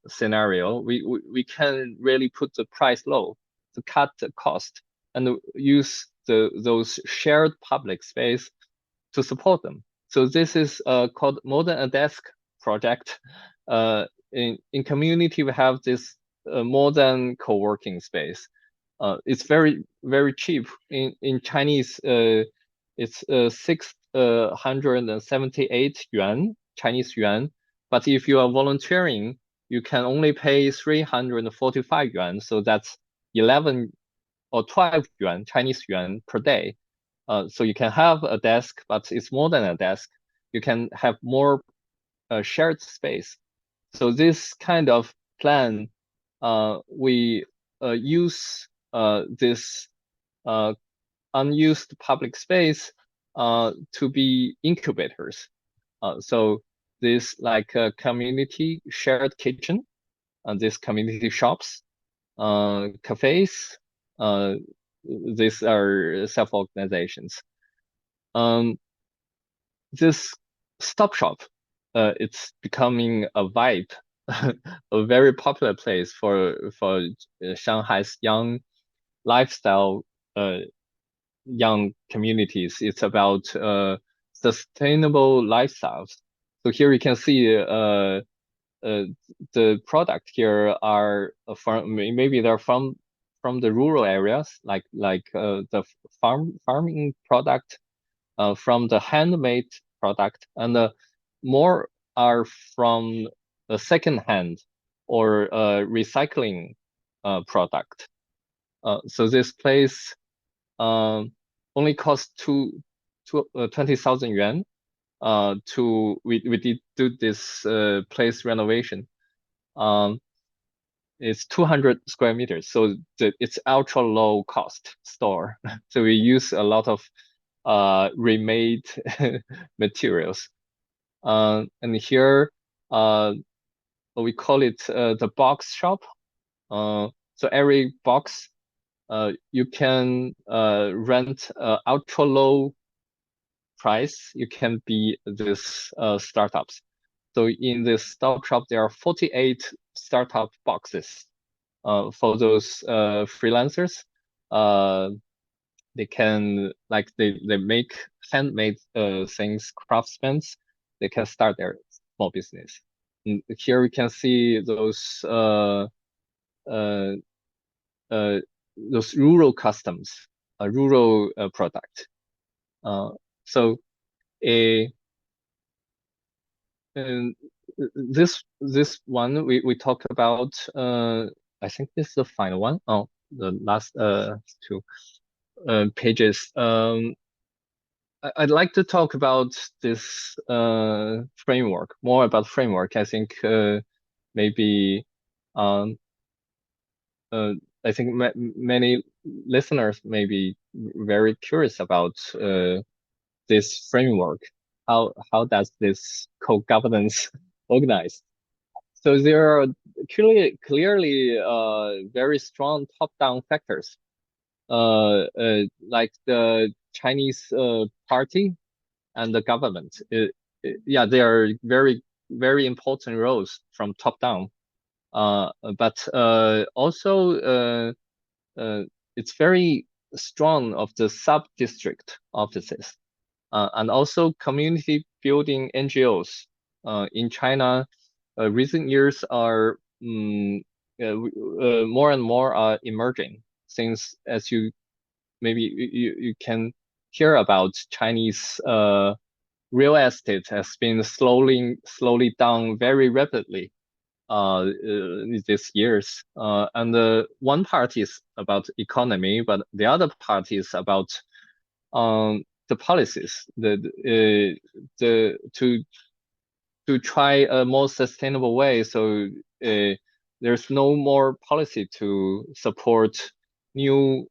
scenario, we can really put the price low to cut the cost and use those shared public space to support them. So this is called More Than a Desk project. In community, we have this more than co-working space. It's very, very cheap. In Chinese, it's 678 yuan, Chinese yuan. But if you are volunteering, you can only pay 345 yuan. So that's 11 or 12 yuan, Chinese yuan per day. So you can have a desk, but it's more than a desk. You can have more shared space. So this kind of plan, we use this unused public space to be incubators. So this like a community shared kitchen, this community shops, cafes, these are self-organizations. This stop shop, it's becoming a vibe, a very popular place for Shanghai's young lifestyle, young communities. It's about sustainable lifestyles. So here you can see the product here are from, maybe they're from the rural areas, like the farming product, from the handmade product, and more are from the second-hand or recycling product. So this place only cost 20,000 yuan. We do this place renovation. It's 200 square meters, so it's ultra low cost store. So we use a lot of remade materials. And here we call it the box shop. So every box you can rent ultra low price. You can be this startups. So in this stop shop, there are 48 startup boxes for those freelancers. They can they make handmade things, craftsmen. They can start their small business. And here we can see uh, those rural customs, a rural product. So a and this one we talked about. I think this is the final one. Oh, the last two pages. I'd like to talk about this framework, more about framework. I think maybe um, uh, I think many listeners may be very curious about this framework. How does this co-governance organize? So there are clearly very strong top-down factors, like the Chinese party and the government. Yeah, they are very important roles from top down. But also it's very strong of the sub-district offices, and also community building NGOs. In China, recent years are more and more are emerging, since as you maybe you can hear about Chinese real estate has been slowly down very rapidly these years. And one part is about economy, but the other part is about the policies, the to try a more sustainable way. So there's no more policy to support new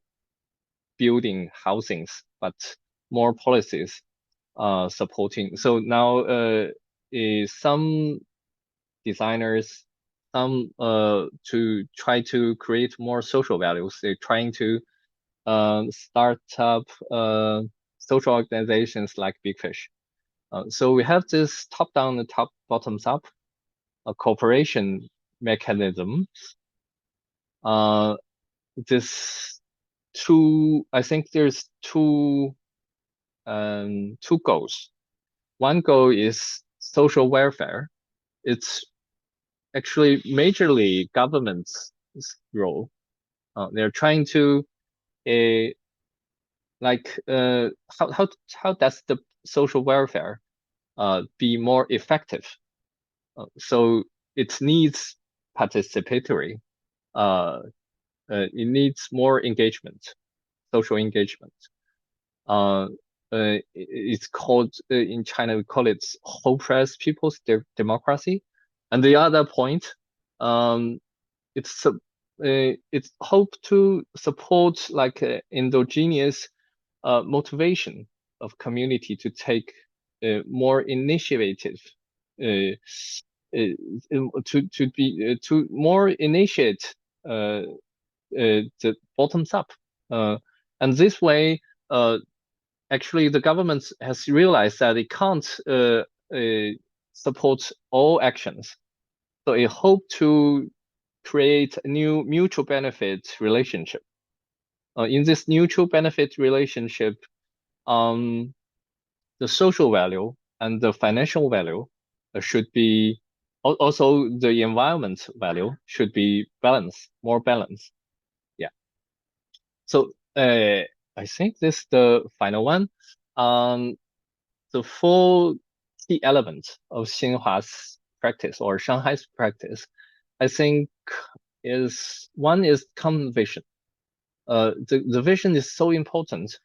building housings, but more policies supporting. So now some designers, some to try to create more social values. They're trying to start up social organizations like Big Fish. So we have this top-down and bottoms-up cooperation mechanism. This I think there's two goals. One goal is social welfare. It's actually majorly government's role. They're trying to how does the social welfare be more effective? So it needs participatory. It needs more engagement, social engagement. It's called in China we call it whole press people's democracy. And the other point, it's hope to support like endogenous motivation of community to take more initiative, to more initiate the bottoms up, and this way, actually, the government has realized that it can't support all actions, so it hoped to create a new mutual benefit relationship. In this mutual benefit relationship, the social value and the financial value should be also the environment value should be balanced, more balanced. Yeah. So I think this is the final one. The four key elements of Xinhua's practice or Shanghai's practice, I think one is common vision. The vision is so important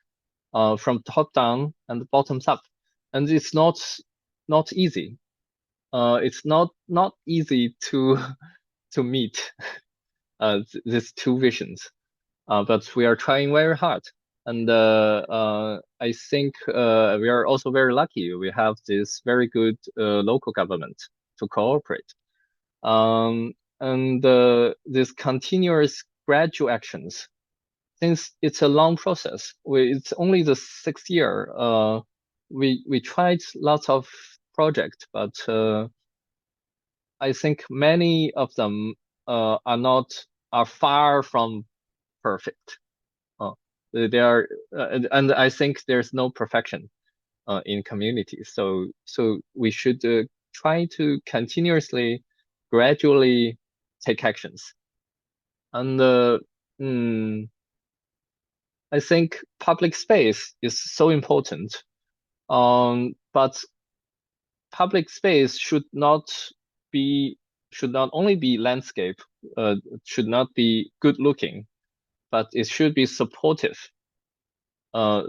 from top down and bottoms up, and it's not easy. It's not easy to meet these two visions, but we are trying very hard. And I think we are also very lucky. We have this very good local government to cooperate. And this continuous gradual actions, since it's a long process, it's only the 6th year. We tried lots of projects, but I think many of them are far from perfect. They are, and I think there's no perfection in communities. So we should try to continuously, gradually take actions. And I think public space is so important. But public space should not only be landscape, should not be good looking, but it should be supportive.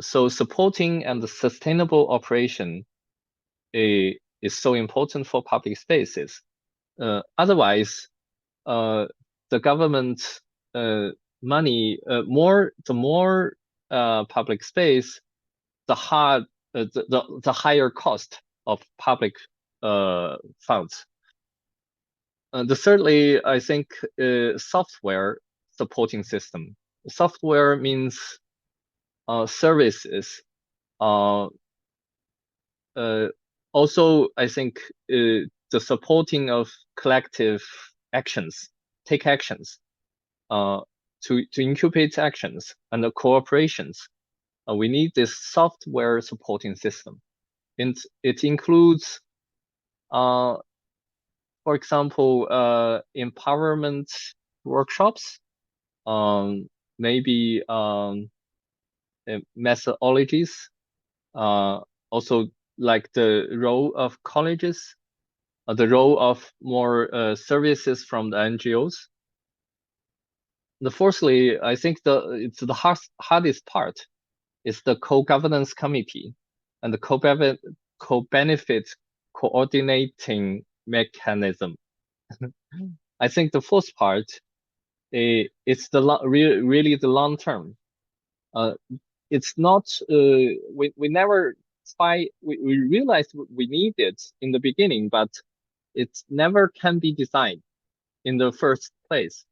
So supporting and sustainable operation is so important for public spaces. Otherwise, the government money, the more public space, the higher cost of public funds. Thirdly, I think software supporting system. Software means services. Also, I think the supporting of collective actions, take actions, to incubate actions and the cooperations. We need this software supporting system. And it includes, for example, empowerment workshops, maybe methodologies, also like the role of colleges, the role of more services from the NGOs. Fourthly, I think it's the hardest part is the co-governance committee and the co-benefit coordinating mechanism. I think the fourth part it's really the long term. It's not we never we realized we need it in the beginning, but it never can be designed in the first place.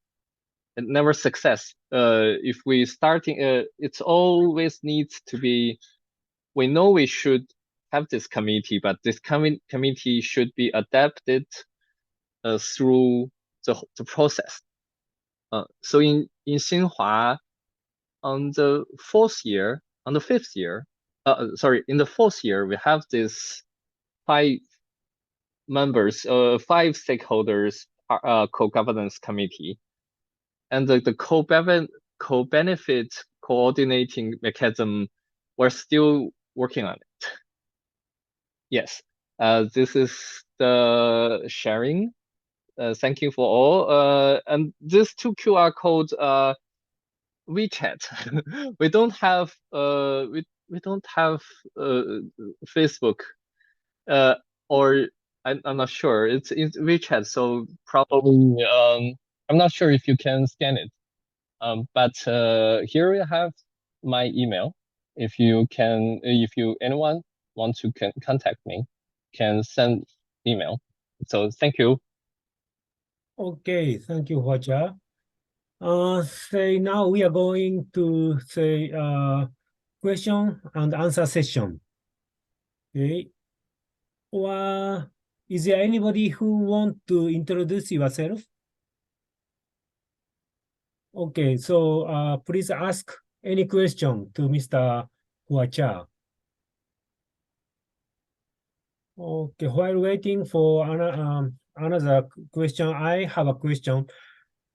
It never success. If we starting, it's always needs to be. We know we should have this committee, but this committee should be adapted through the process. So in Xinhua, on the fifth year, in the fourth year, we have this 5 members, 5 stakeholders, co-governance committee, and the co-benefit coordinating mechanism. We're still working on it. Yes, this is the sharing. Thank you for all. And this 2 QR code, WeChat. We don't have we don't have Facebook, or I'm not sure. It's WeChat, so probably I'm not sure if you can scan it. But here we have my email. If anyone want to contact me, can send email. So thank you. Okay, thank you, Hua-Cha. Say now we are going to say question and answer session. Okay. Or is there anybody who want to introduce yourself? Okay, so please ask any question to Mr. Hua-Cha. Okay, while waiting for another question, I have a question.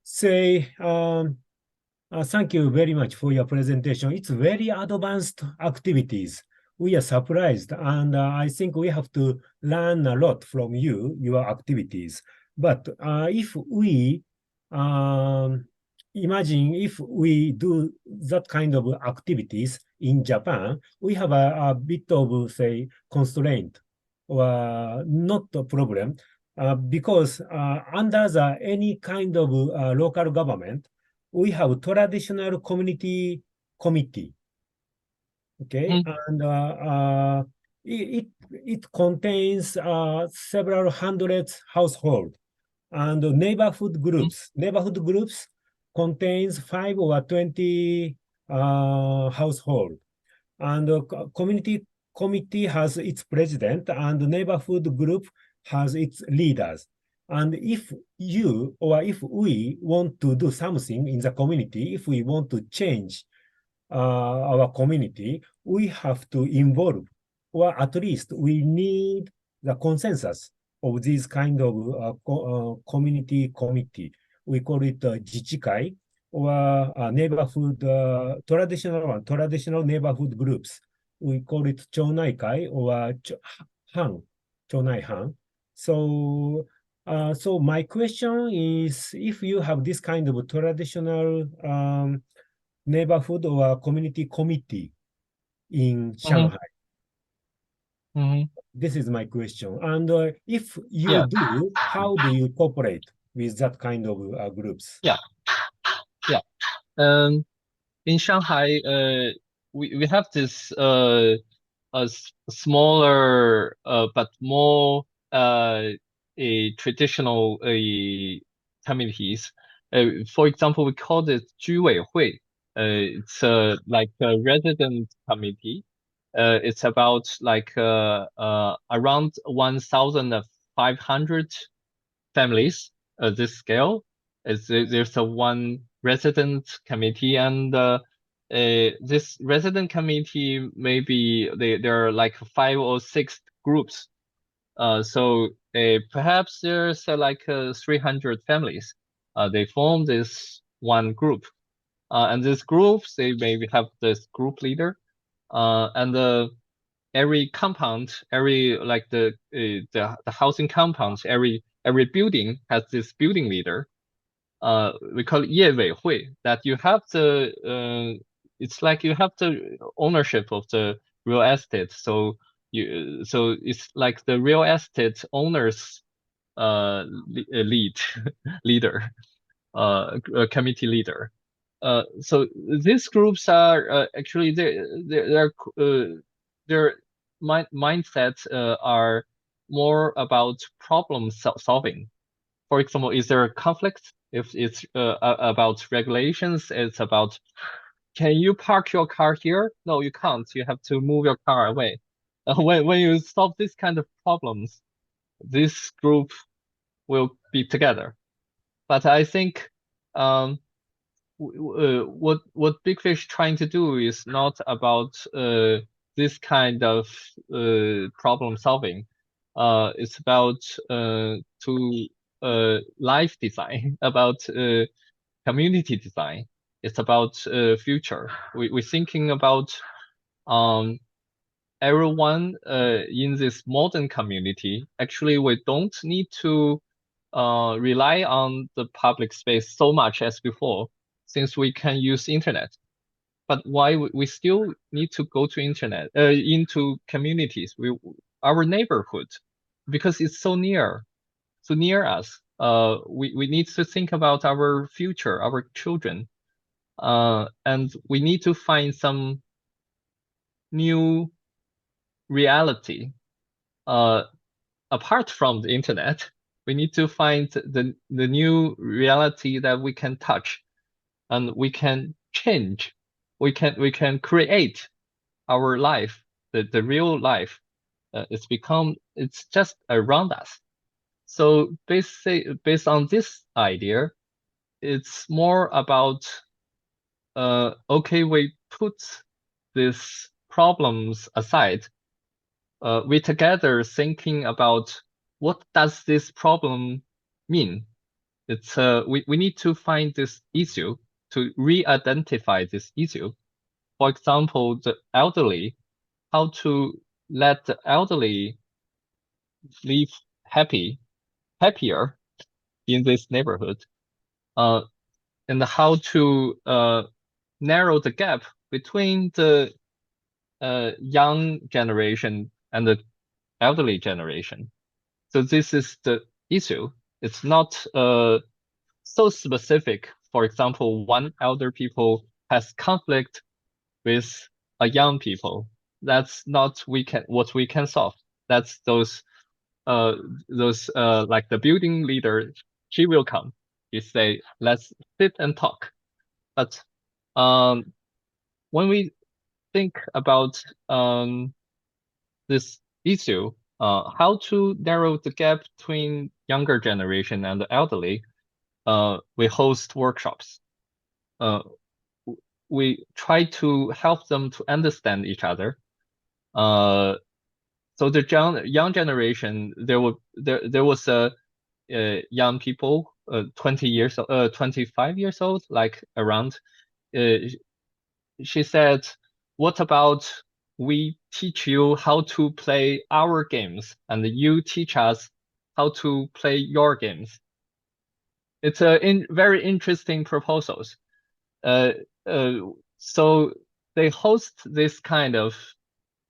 Say, thank you very much for your presentation. It's very advanced activities. We are surprised, and I think we have to learn a lot from your activities. But if we imagine if we do that kind of activities in Japan, we have a bit of, say, constraint or not a problem, because under any kind of local government, we have traditional community committee. Okay, and it contains several hundred households, and neighborhood groups. Neighborhood groups contains 5 or 20 households, and community committee has its president, and the neighborhood group has its leaders. And if you or if we want to do something in the community, if we want to change our community, we have to involve, or at least we need the consensus of this kind of community committee. We call it 自治会 or neighborhood, traditional neighborhood groups. We call it 町内会 or 班, 町内班. So my question is, if you have this kind of traditional neighborhood or community committee in Mm-hmm. Shanghai? Mm-hmm. This is my question. And if you Yeah. do, how do you cooperate with that kind of groups? Yeah. Yeah. In Shanghai, we have this smaller but more a traditional communities. For example, we call it 居委会. It's like a resident committee. It's about like around 1,500 families. This scale is there's a one resident committee, and this resident committee maybe there are like 5 or 6 groups. So perhaps there's like 300 families. They form this one group, and these groups they maybe have this group leader, and every compound, every like the housing compounds, every building has this building leader. We call it 业委会, that you have the it's like you have the ownership of the real estate. So it's like the real estate owners lead leader, committee leader. So these groups are actually their mindsets are more about problem solving. For example, is there a conflict? If it's about regulations, it's about, can you park your car here? No, you can't. You have to move your car away. When you solve this kind of problems, this group will be together. But I think what Big Fish trying to do is not about this kind of problem solving. It's about to life design, about community design. It's about future. We're thinking about everyone in this modern community. Actually, we don't need to rely on the public space so much as before, since we can use internet. But why we still need to go to internet, into communities, our neighborhood, because it's so near us. We need to think about our future, our children, and we need to find some new reality. Apart from the internet, we need to find the new reality that we can touch, and we can change. We can create our life, the real life. It's just around us. So based on this idea, it's more about okay, we put these problems aside. We together thinking about what does this problem mean. It's we need to find this issue, to re-identify this issue. For example, the elderly, how to let the elderly live happier in this neighborhood, and how to narrow the gap between the young generation and the elderly generation. So this is the issue. It's not so specific. For example, one elder people has conflict with a young people. That's not what we can solve. That's those like the building leader, she will come. You say, let's sit and talk. But when we think about this issue, how to narrow the gap between younger generation and the elderly, we host workshops. We try to help them to understand each other. So the young generation, there was a young people, 25 years old, like around. She said, "What about we teach you how to play our games, and you teach us how to play your games?" It's very interesting proposals. Uh, uh, so they host this kind of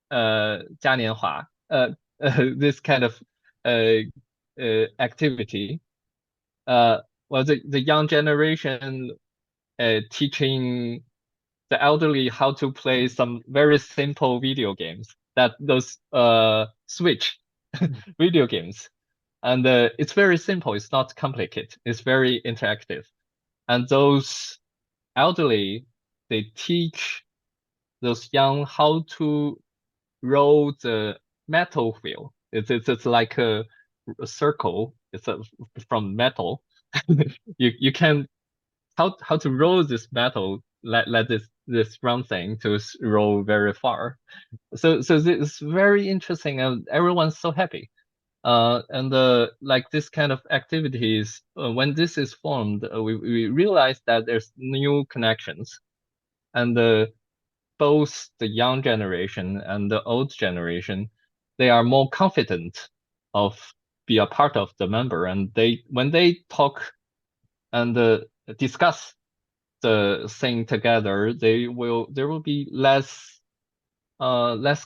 嘉年华, this kind of uh, activity. Well, the young generation teaching the elderly how to play some very simple video games, that those Switch video games. And it's very simple. It's not complicated. It's very interactive. And those elderly, they teach those young how to roll the metal wheel. It's like a circle. It's from metal. You can how to roll this metal. Let this round thing to roll very far. So it's very interesting, and everyone's so happy. And like this kind of activities, when this is formed, we realize that there's new connections, and both the young generation and the old generation, they are more confident of be a part of the member, and when they talk and discuss the thing together, there will be less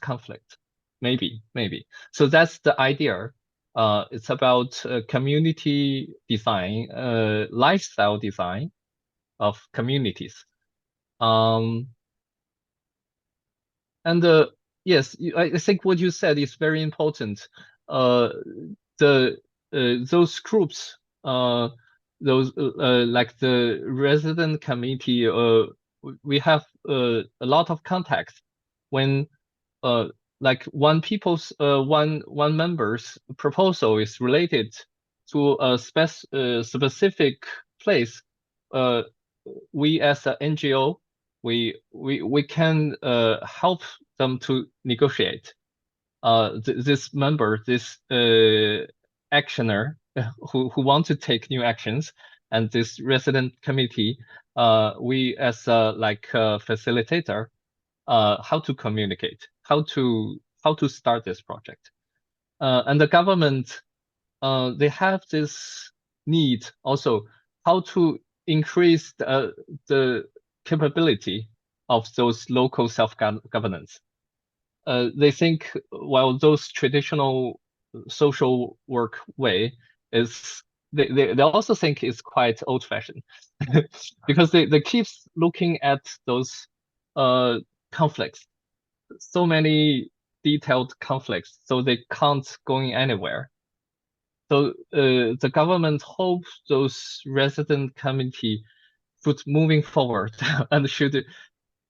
conflict, maybe. So that's the idea. It's about community design, lifestyle design of communities. Um, And yes, I think what you said is very important. Uh, the those groups, those like the resident committee, we have a lot of contacts when uh like one member's proposal is related to a specific place. Uh, we as an NGO, we can help them to negotiate. This member, this actioner who want to take new actions, and this resident committee, we as a like a facilitator, how to communicate, how to start this project. And the government, they have this need also how to increase the capability of those local self-governance. They think, while those traditional social work way is, they also think it's quite old-fashioned because they keep looking at those conflicts, so many detailed conflicts, so they can't going anywhere. So the government hopes those resident committee should moving forward and should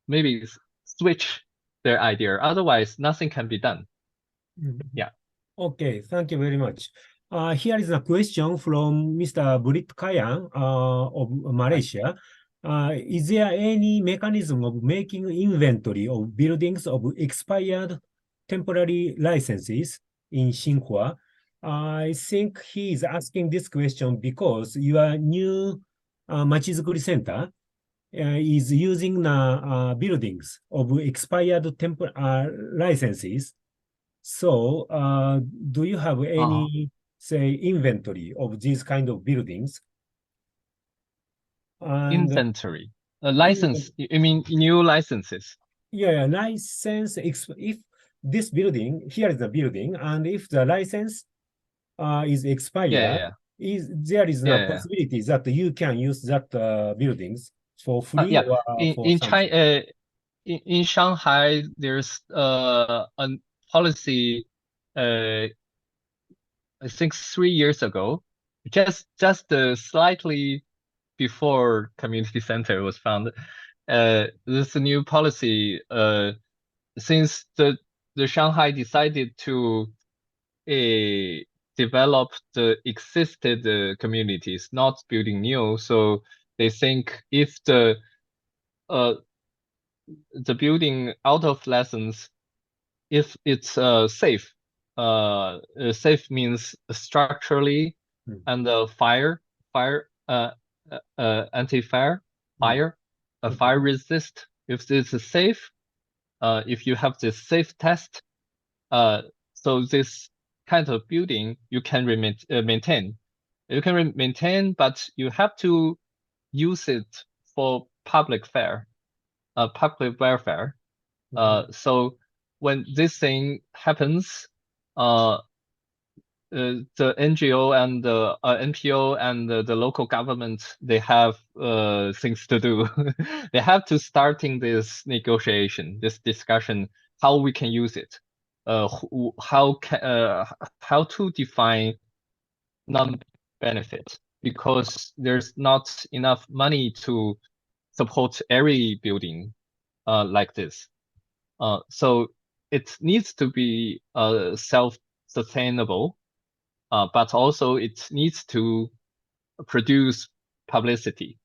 maybe switch their idea. Otherwise, nothing can be done. Yeah. Okay, thank you very much. Here is a question from Mr. Brit Kayan of Malaysia. Is there any mechanism of making inventory of buildings of expired temporary licenses in Xinhua? I think he is asking this question because your new Machizukuri Center is using the buildings of expired licenses. So, do you have any, say, inventory of these kind of buildings? And Inventory. License, you mean new licenses? yeah, license, if this building, here is the building, and if the license is Yeah, expired, there is no yeah. possibility that you can use that buildings for free Yeah. or for In something? China, in Shanghai, there's a policy, uh, I think 3 years ago, just slightly before community center was founded. This new policy, since the Shanghai decided to develop the existed communities, not building new. So they think if the building out of lessons, if it's safe, safe means structurally and anti-fire, fire, Okay. fire resist. If this is safe, if you have this safe test, so this kind of building you can maintain. You can maintain, but you have to use it for public welfare. So when this thing happens, the NGO and the NPO and the local government, they have things to do. They have to starting this negotiation, this discussion, how we can use it, how to define non-benefit, because there's not enough money to support every building like this. So it needs to be self-sustainable, but also it needs to produce publicity.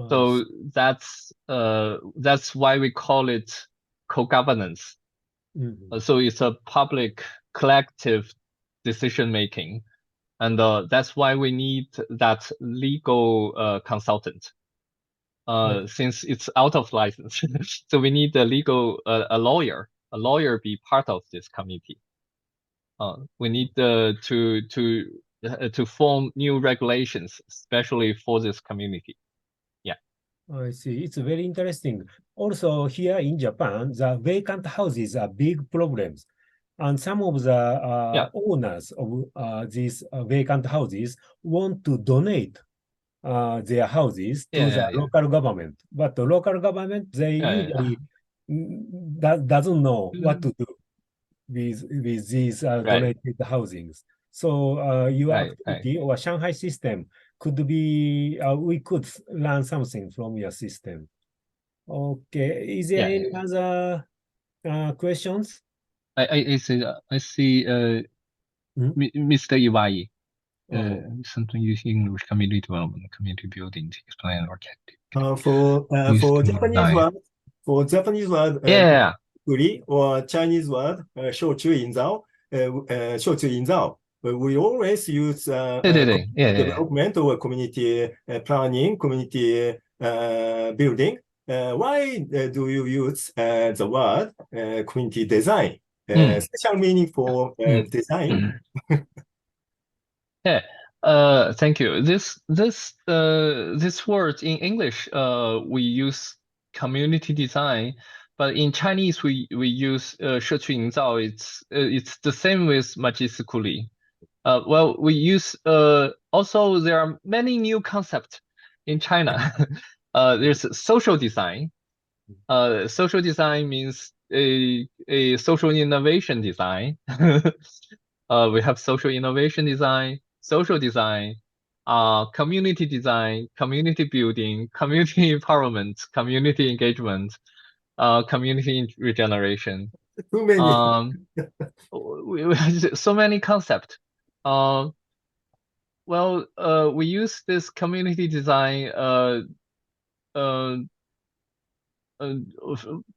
So that's why we call it co-governance. So it's a public collective decision making, and that's why we need that legal consultant. Since it's out of license, so we need a lawyer be part of this committee. We need to form new regulations, especially for this community. Yeah. I see. It's very interesting. Also, here in Japan, the vacant houses are big problems. And some of the owners of these vacant houses want to donate their houses to the local government. But the local government, they usually doesn't know what to do with these donated housings. So your activity or Shanghai system could be, we could learn something from your system. Okay. Is there any other questions? I see Mr. Iwai. Something using English community development, community building to explain or for Japanese word, kuri, or Chinese word, 小区营造, 小区营造. We always use development or community planning, community building. Why do you use the word community design? Special meaning for design? Thank you. This word in English, we use community design, but in Chinese we use 社区营造. It's the same with 马吉斯库里. Well, we use also there are many new concepts in China. There's social design. Social design means a social innovation design. We have social innovation design, social design, community design, community building, community empowerment, community engagement, community regeneration. Too many. So many concepts. Well, we use this community design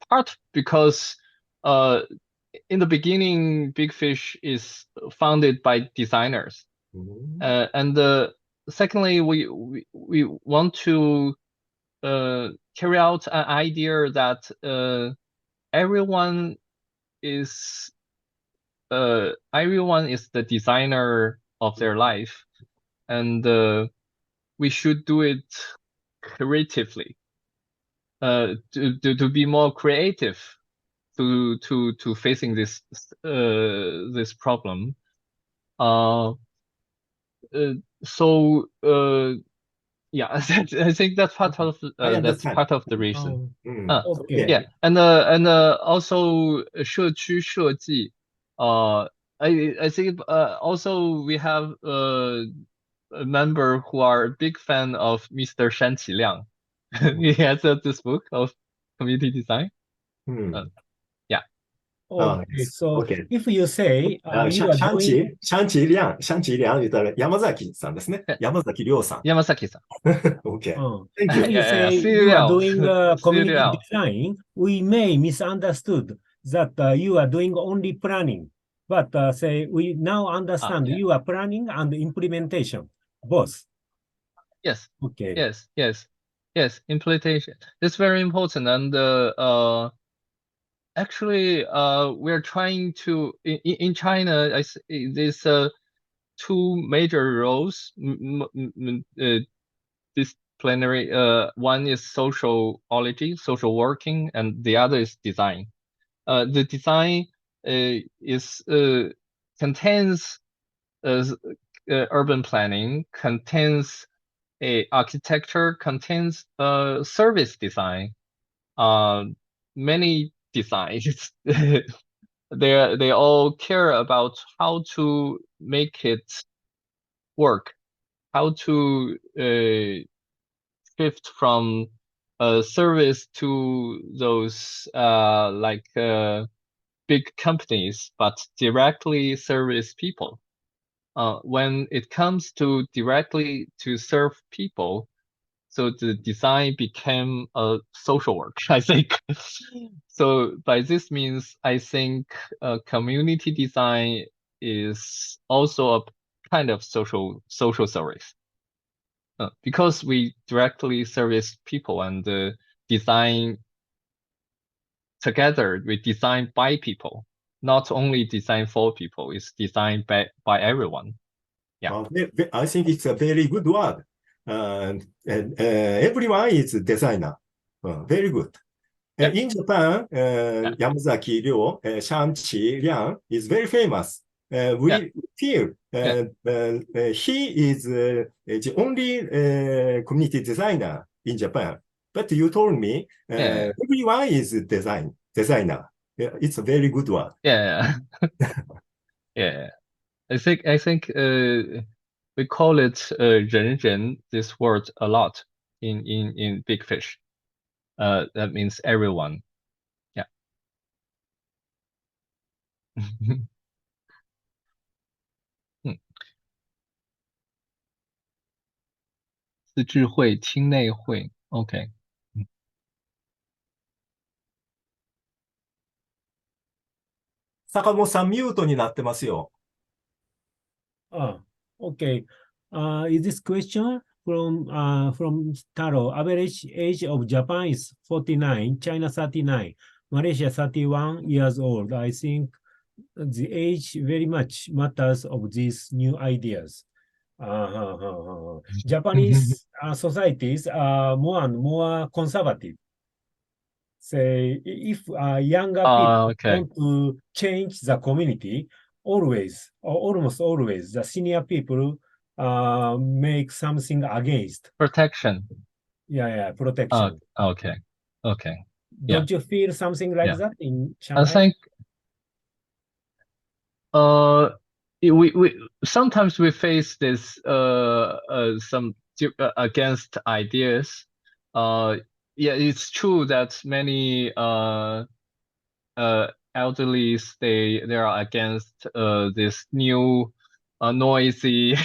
part because in the beginning, Big Fish is founded by designers, and secondly, we want to carry out an idea that everyone is the designer of their life, and we should do it creatively. To be more creative to facing this problem. Yeah, I think that's part of the reason. Okay. Yeah, and also 社区设计. I think also we have a member who are a big fan of Mr. Shan Qiliang. He has this book of community design. Yeah. Okay, so Okay. if you say シ you ャ are シャン doing チ、シャンチリャン、シャンチリャン言ったら山崎さんですね。山崎亮さん。Yamasaki-san. Okay. if Thank you. you Yeah, say see you are Liao. doing See community Liao. design, we may misunderstood that you are doing only planning. But say we now understand Yeah. you are planning and implementation, both. Yes. Okay. Yes. Implementation. It's very important, and actually, we're trying to in China. There's two major roles. Disciplinary. One is sociology, social working, and the other is design. The design is contains urban planning, contains architecture, contains service design. Many designs. They all care about how to make it work, how to shift from service to those like big companies, but directly service people. When it comes to directly to serve people, so the design became a social work, I think. So by this means, I think community design is also a kind of social service. Because we directly service people and design together, we design by people, not only design for people, it's designed by everyone. Yeah. I think it's a very good word. Everyone is a designer. Very good. Yeah. In Japan, Yamazaki Ryo, Shanchi Liang is very famous. We feel he is the only community designer in Japan. But you told me everyone is a designer. It's a very good one. Yeah. Yeah. I think we call it 人人 this word a lot in Big Fish. That means everyone. Yeah. 嗯，自治会、厅内会，OK。坂本さん、ミュートになってますよ。Okay. Is this question from Taro? Average age of Japan is 49, China 39, Malaysia 31 years old. I think the age very much matters of these new ideas. Japanese societies are more and more conservative. Say, if younger people Okay. want to change the community, always or almost always the senior people make something against. Protection. Protection. Okay. Don't you feel something like that in I Shanghai? think we sometimes we face this some against ideas. Yeah, it's true that many elderlies they are against this new noisy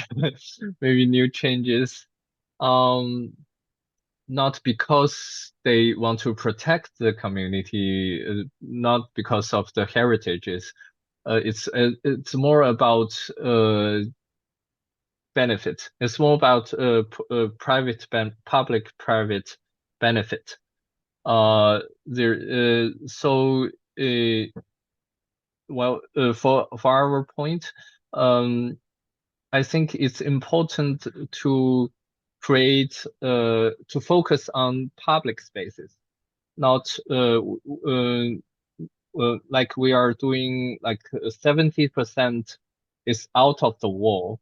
maybe new changes. Not because they want to protect the community, not because of the heritages. It's more about benefit. It's more about public-private benefit. For our point, I think it's important to create to focus on public spaces, not like we are doing like 70% is out of the wall,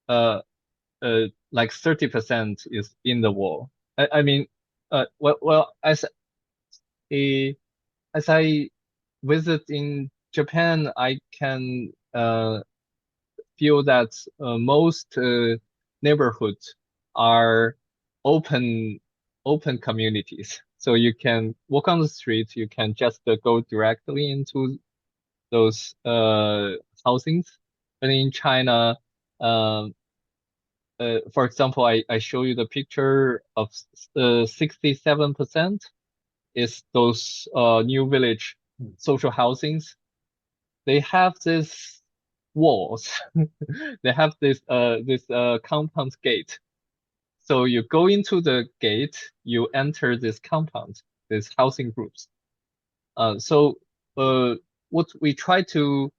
like 30% is in the wall. I mean, as I visit in Japan, I can feel that most neighborhoods are open communities. So you can walk on the street, you can just go directly into those housings. But in China, um, for example, I show you the picture of 67% is those new village social housings. They have this walls. They have this compound gate. So you go into the gate, you enter this compound, this housing groups. So what we try to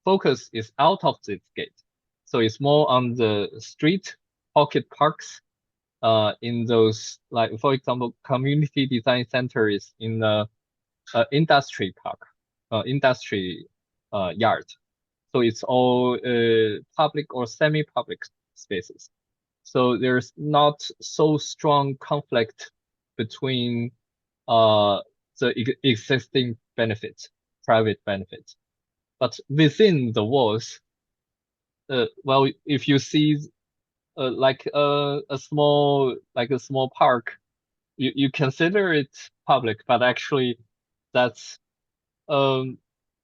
focus is out of this gate. So it's more on the street pocket parks. In those, like for example, community design center is in the industry park, industry yard. So it's all public or semi-public spaces. So there's not so strong conflict between the existing benefits, private benefits. But within the walls, well, if you see like a small park, you consider it public, but actually that's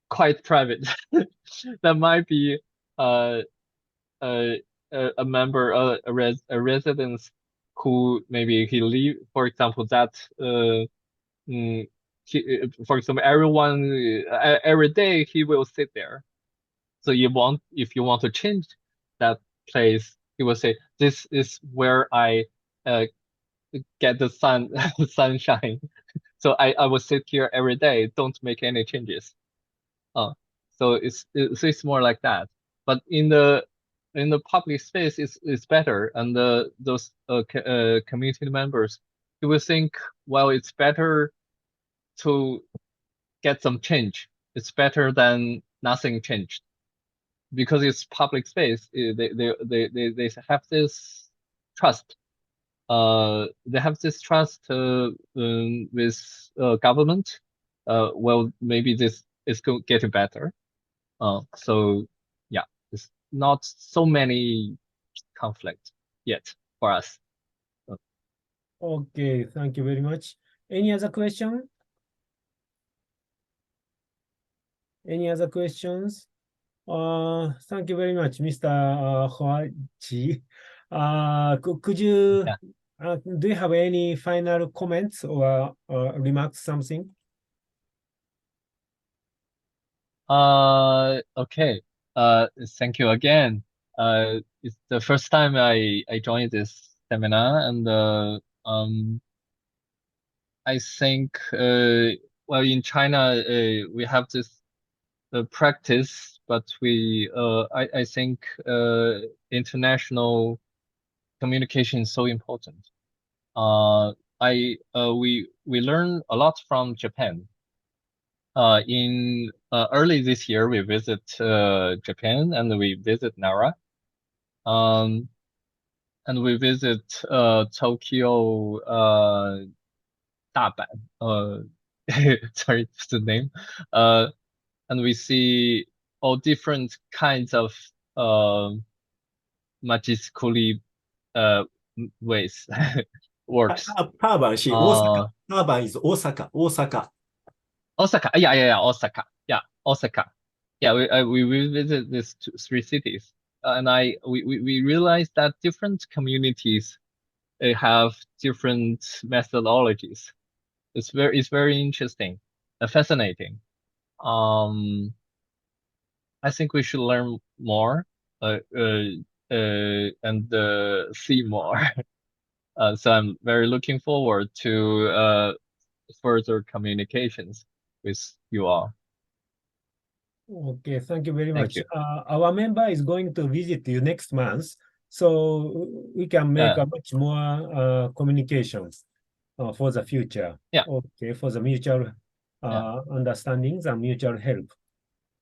quite private. That might be uh, a a member, a resident who maybe he live, for example, that for example, everyone every day he will sit there. So if you want to change that place, he will say, "This is where I uh, get the sunshine. So I will sit here every day. Don't make any changes." Uh, so it's more like that. But in the public space, it's better, and those community members, you will think, well, it's better to get some change. It's better than nothing changed because it's public space. They have this trust. They have this trust with government. Well, maybe this is getting better. So yeah, it's not so many conflict yet for us. Okay, thank you very much. Any other question? Any other questions? Thank you very much, Mr. Huachi. Could you, Yeah. do you have any final comments or remarks, something? Okay. Thank you again. It's the first time I joined this seminar, and I think well, in China we have this practice, but I think international communication is so important. We learn a lot from Japan. In early this year, we visit Japan, and we visit Nara. And we visit Tokyo, Daban. Sorry, it's the name. And we see all different kinds of magistically ways works. ターバン是大阪。ターバン is 大阪。大阪。Osaka. Yeah, Osaka. Yeah, Osaka. Yeah, we visit these three cities, and we realized that different communities have different methodologies. It's very interesting, fascinating. I think we should learn more, and see more. So I'm very looking forward to further communications with you all. Okay, thank you very Thank much. you. Our member is going to visit you next month, so we can make a much more communications for the future. Yeah. Okay, for the mutual understandings and mutual help.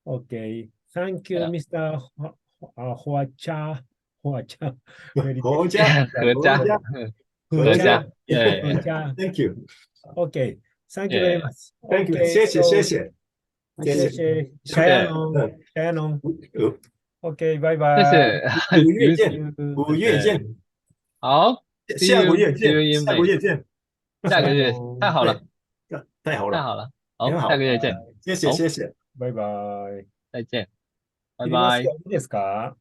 Okay, thank you, Mr. Huacha. Huacha. Yeah. Thank you. Okay, thank you very much. Thank you. Okay, 谢谢 so 谢谢。谢谢 Shannon. Shannon. OK，拜拜。5月见，5月见。好，下个月见， See you in 下个月见。下个月太好了，太好了，好，下个月见。谢谢谢谢，拜拜。再见。バイ切りますか？バイ。いいですか？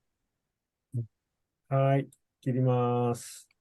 はい、切ります。